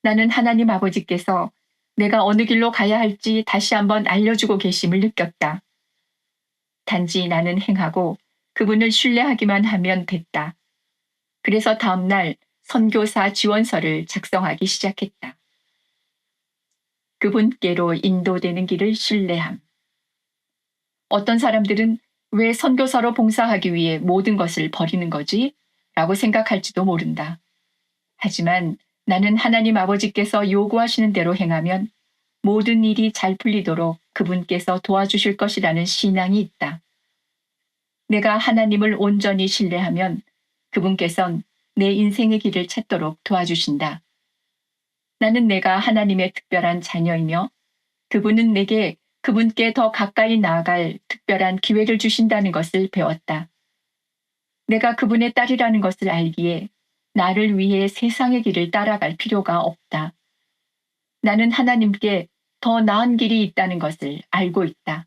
나는 하나님 아버지께서 내가 어느 길로 가야 할지 다시 한번 알려주고 계심을 느꼈다. 단지 나는 행하고 그분을 신뢰하기만 하면 됐다. 그래서 다음날 선교사 지원서를 작성하기 시작했다. 그분께로 인도되는 길을 신뢰함. 어떤 사람들은 왜 선교사로 봉사하기 위해 모든 것을 버리는 거지? 라고 생각할지도 모른다. 하지만 나는 하나님 아버지께서 요구하시는 대로 행하면 모든 일이 잘 풀리도록 그분께서 도와주실 것이라는 신앙이 있다. 내가 하나님을 온전히 신뢰하면 그분께선 내 인생의 길을 찾도록 도와주신다. 나는 내가 하나님의 특별한 자녀이며 그분은 내게 그분께 더 가까이 나아갈 특별한 기회를 주신다는 것을 배웠다. 내가 그분의 딸이라는 것을 알기에 나를 위해 세상의 길을 따라갈 필요가 없다. 나는 하나님께 더 나은 길이 있다는 것을 알고 있다.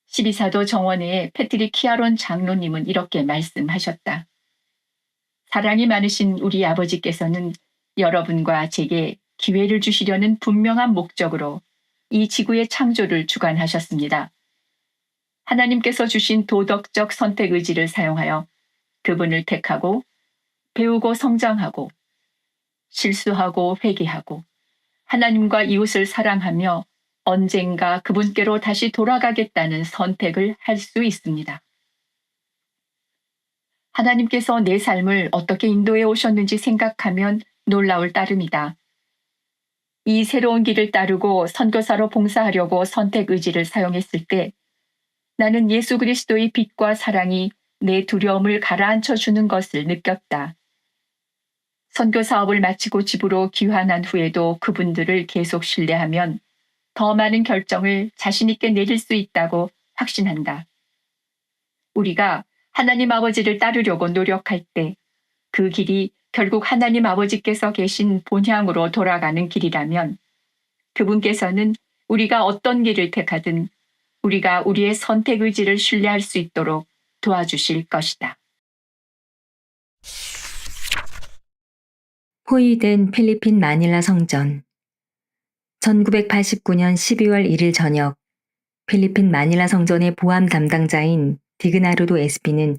12사도 정원회의 패트릭 키아론 장로님은 이렇게 말씀하셨다. 사랑이 많으신 우리 아버지께서는 여러분과 제게 기회를 주시려는 분명한 목적으로 이 지구의 창조를 주관하셨습니다. 하나님께서 주신 도덕적 선택 의지를 사용하여 그분을 택하고 배우고 성장하고 실수하고 회개하고 하나님과 이웃을 사랑하며 언젠가 그분께로 다시 돌아가겠다는 선택을 할 수 있습니다. 하나님께서 내 삶을 어떻게 인도해 오셨는지 생각하면 놀라울 따름이다. 이 새로운 길을 따르고 선교사로 봉사하려고 선택 의지를 사용했을 때 나는 예수 그리스도의 빛과 사랑이 내 두려움을 가라앉혀 주는 것을 느꼈다. 선교 사업을 마치고 집으로 귀환한 후에도 그분들을 계속 신뢰하면 더 많은 결정을 자신 있게 내릴 수 있다고 확신한다. 우리가 하나님 아버지를 따르려고 노력할 때 그 길이 결국 하나님 아버지께서 계신 본향으로 돌아가는 길이라면 그분께서는 우리가 어떤 길을 택하든 우리가 우리의 선택 의지를 신뢰할 수 있도록 도와주실 것이다. 포위된 필리핀 마닐라 성전. 1989년 12월 1일 저녁, 필리핀 마닐라 성전의 보안 담당자인 디그나르도 SP는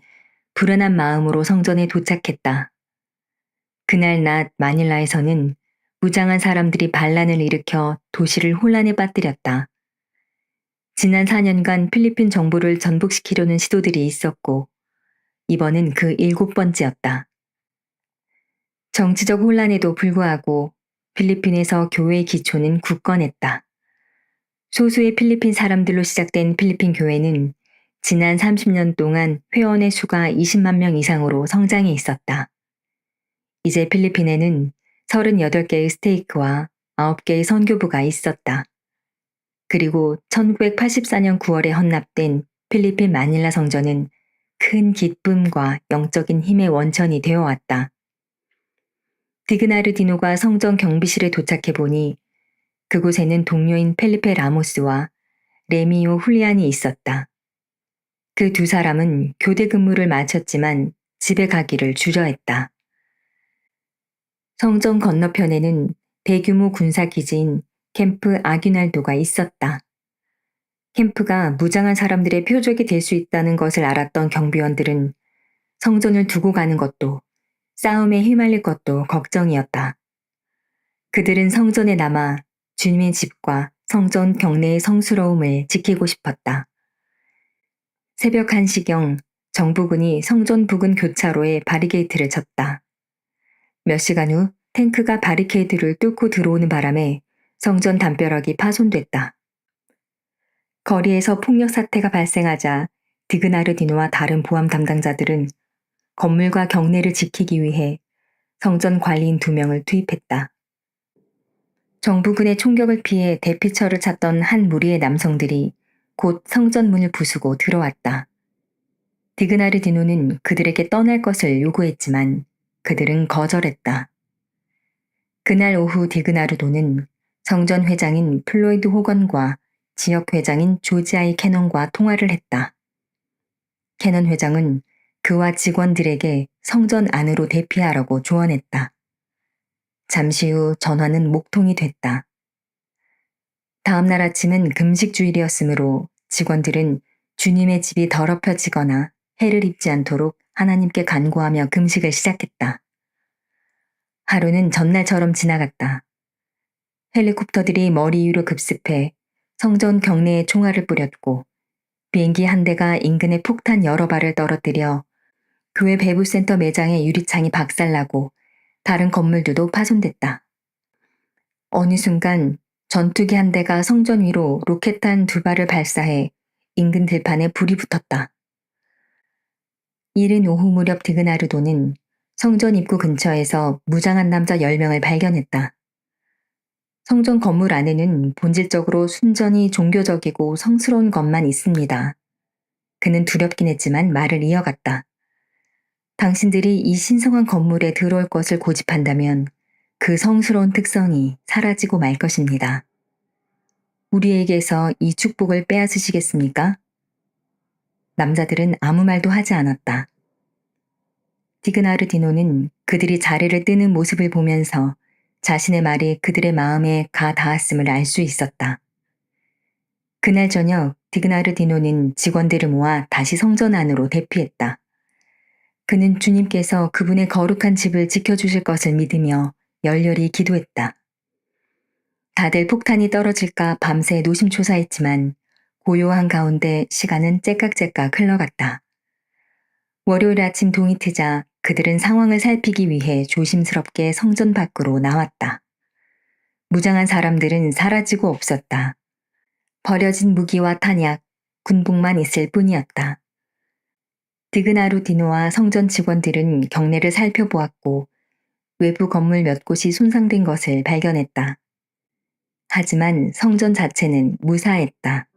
불안한 마음으로 성전에 도착했다. 그날 낮 마닐라에서는 무장한 사람들이 반란을 일으켜 도시를 혼란에 빠뜨렸다. 지난 4년간 필리핀 정부를 전복시키려는 시도들이 있었고, 이번은 그 7번째였다. 정치적 혼란에도 불구하고 필리핀에서 교회의 기초는 굳건했다. 소수의 필리핀 사람들로 시작된 필리핀 교회는 지난 30년 동안 회원의 수가 20만 명 이상으로 성장해 있었다. 이제 필리핀에는 38개의 스테이크와 9개의 선교부가 있었다. 그리고 1984년 9월에 헌납된 필리핀 마닐라 성전은 큰 기쁨과 영적인 힘의 원천이 되어왔다. 디그나르디노가 성전 경비실에 도착해 보니 그곳에는 동료인 펠리페 라모스와 레미오 훌리안이 있었다. 그 두 사람은 교대 근무를 마쳤지만 집에 가기를 주저했다. 성전 건너편에는 대규모 군사기지인 캠프 아귀날도가 있었다. 캠프가 무장한 사람들의 표적이 될 수 있다는 것을 알았던 경비원들은 성전을 두고 가는 것도 싸움에 휘말릴 것도 걱정이었다. 그들은 성전에 남아 주님의 집과 성전 경내의 성스러움을 지키고 싶었다. 새벽 1시경 정부군이 성전 부근 교차로에 바리게이트를 쳤다. 몇 시간 후 탱크가 바리케이드를 뚫고 들어오는 바람에 성전 담벼락이 파손됐다. 거리에서 폭력 사태가 발생하자 디그나르디노와 다른 보안 담당자들은 건물과 경내를 지키기 위해 성전 관리인 2명을 투입했다. 정부군의 총격을 피해 대피처를 찾던 한 무리의 남성들이 곧 성전 문을 부수고 들어왔다. 디그나르디노는 그들에게 떠날 것을 요구했지만 그들은 거절했다. 그날 오후 디그나르도는 성전 회장인 플로이드 호건과 지역 회장인 조지아이 캐넌과 통화를 했다. 캐넌 회장은 그와 직원들에게 성전 안으로 대피하라고 조언했다. 잠시 후 전화는 목통이 됐다. 다음 날 아침은 금식주일이었으므로 직원들은 주님의 집이 더럽혀지거나 해를 입지 않도록 하나님께 간구하며 금식을 시작했다. 하루는 전날처럼 지나갔다. 헬리콥터들이 머리 위로 급습해 성전 경내에 총알을 뿌렸고 비행기 한 대가 인근에 폭탄 여러 발을 떨어뜨려 교회 배부센터 매장의 유리창이 박살나고 다른 건물들도 파손됐다. 어느 순간 전투기 한 대가 성전 위로 로켓탄 2발을 발사해 인근 들판에 불이 붙었다. 이른 오후 무렵 디그나르도는 성전 입구 근처에서 무장한 남자 10명을 발견했다. 성전 건물 안에는 본질적으로 순전히 종교적이고 성스러운 것만 있습니다. 그는 두렵긴 했지만 말을 이어갔다. 당신들이 이 신성한 건물에 들어올 것을 고집한다면 그 성스러운 특성이 사라지고 말 것입니다. 우리에게서 이 축복을 빼앗으시겠습니까? 남자들은 아무 말도 하지 않았다. 디그나르디노는 그들이 자리를 뜨는 모습을 보면서 자신의 말이 그들의 마음에 가 닿았음을 알 수 있었다. 그날 저녁 디그나르디노는 직원들을 모아 다시 성전 안으로 대피했다. 그는 주님께서 그분의 거룩한 집을 지켜주실 것을 믿으며 열렬히 기도했다. 다들 폭탄이 떨어질까 밤새 노심초사했지만 고요한 가운데 시간은 째깍째깍 흘러갔다. 월요일 아침 동이 트자 그들은 상황을 살피기 위해 조심스럽게 성전 밖으로 나왔다. 무장한 사람들은 사라지고 없었다. 버려진 무기와 탄약, 군복만 있을 뿐이었다. 디그나르디노와 성전 직원들은 경내를 살펴보았고 외부 건물 몇 곳이 손상된 것을 발견했다. 하지만 성전 자체는 무사했다.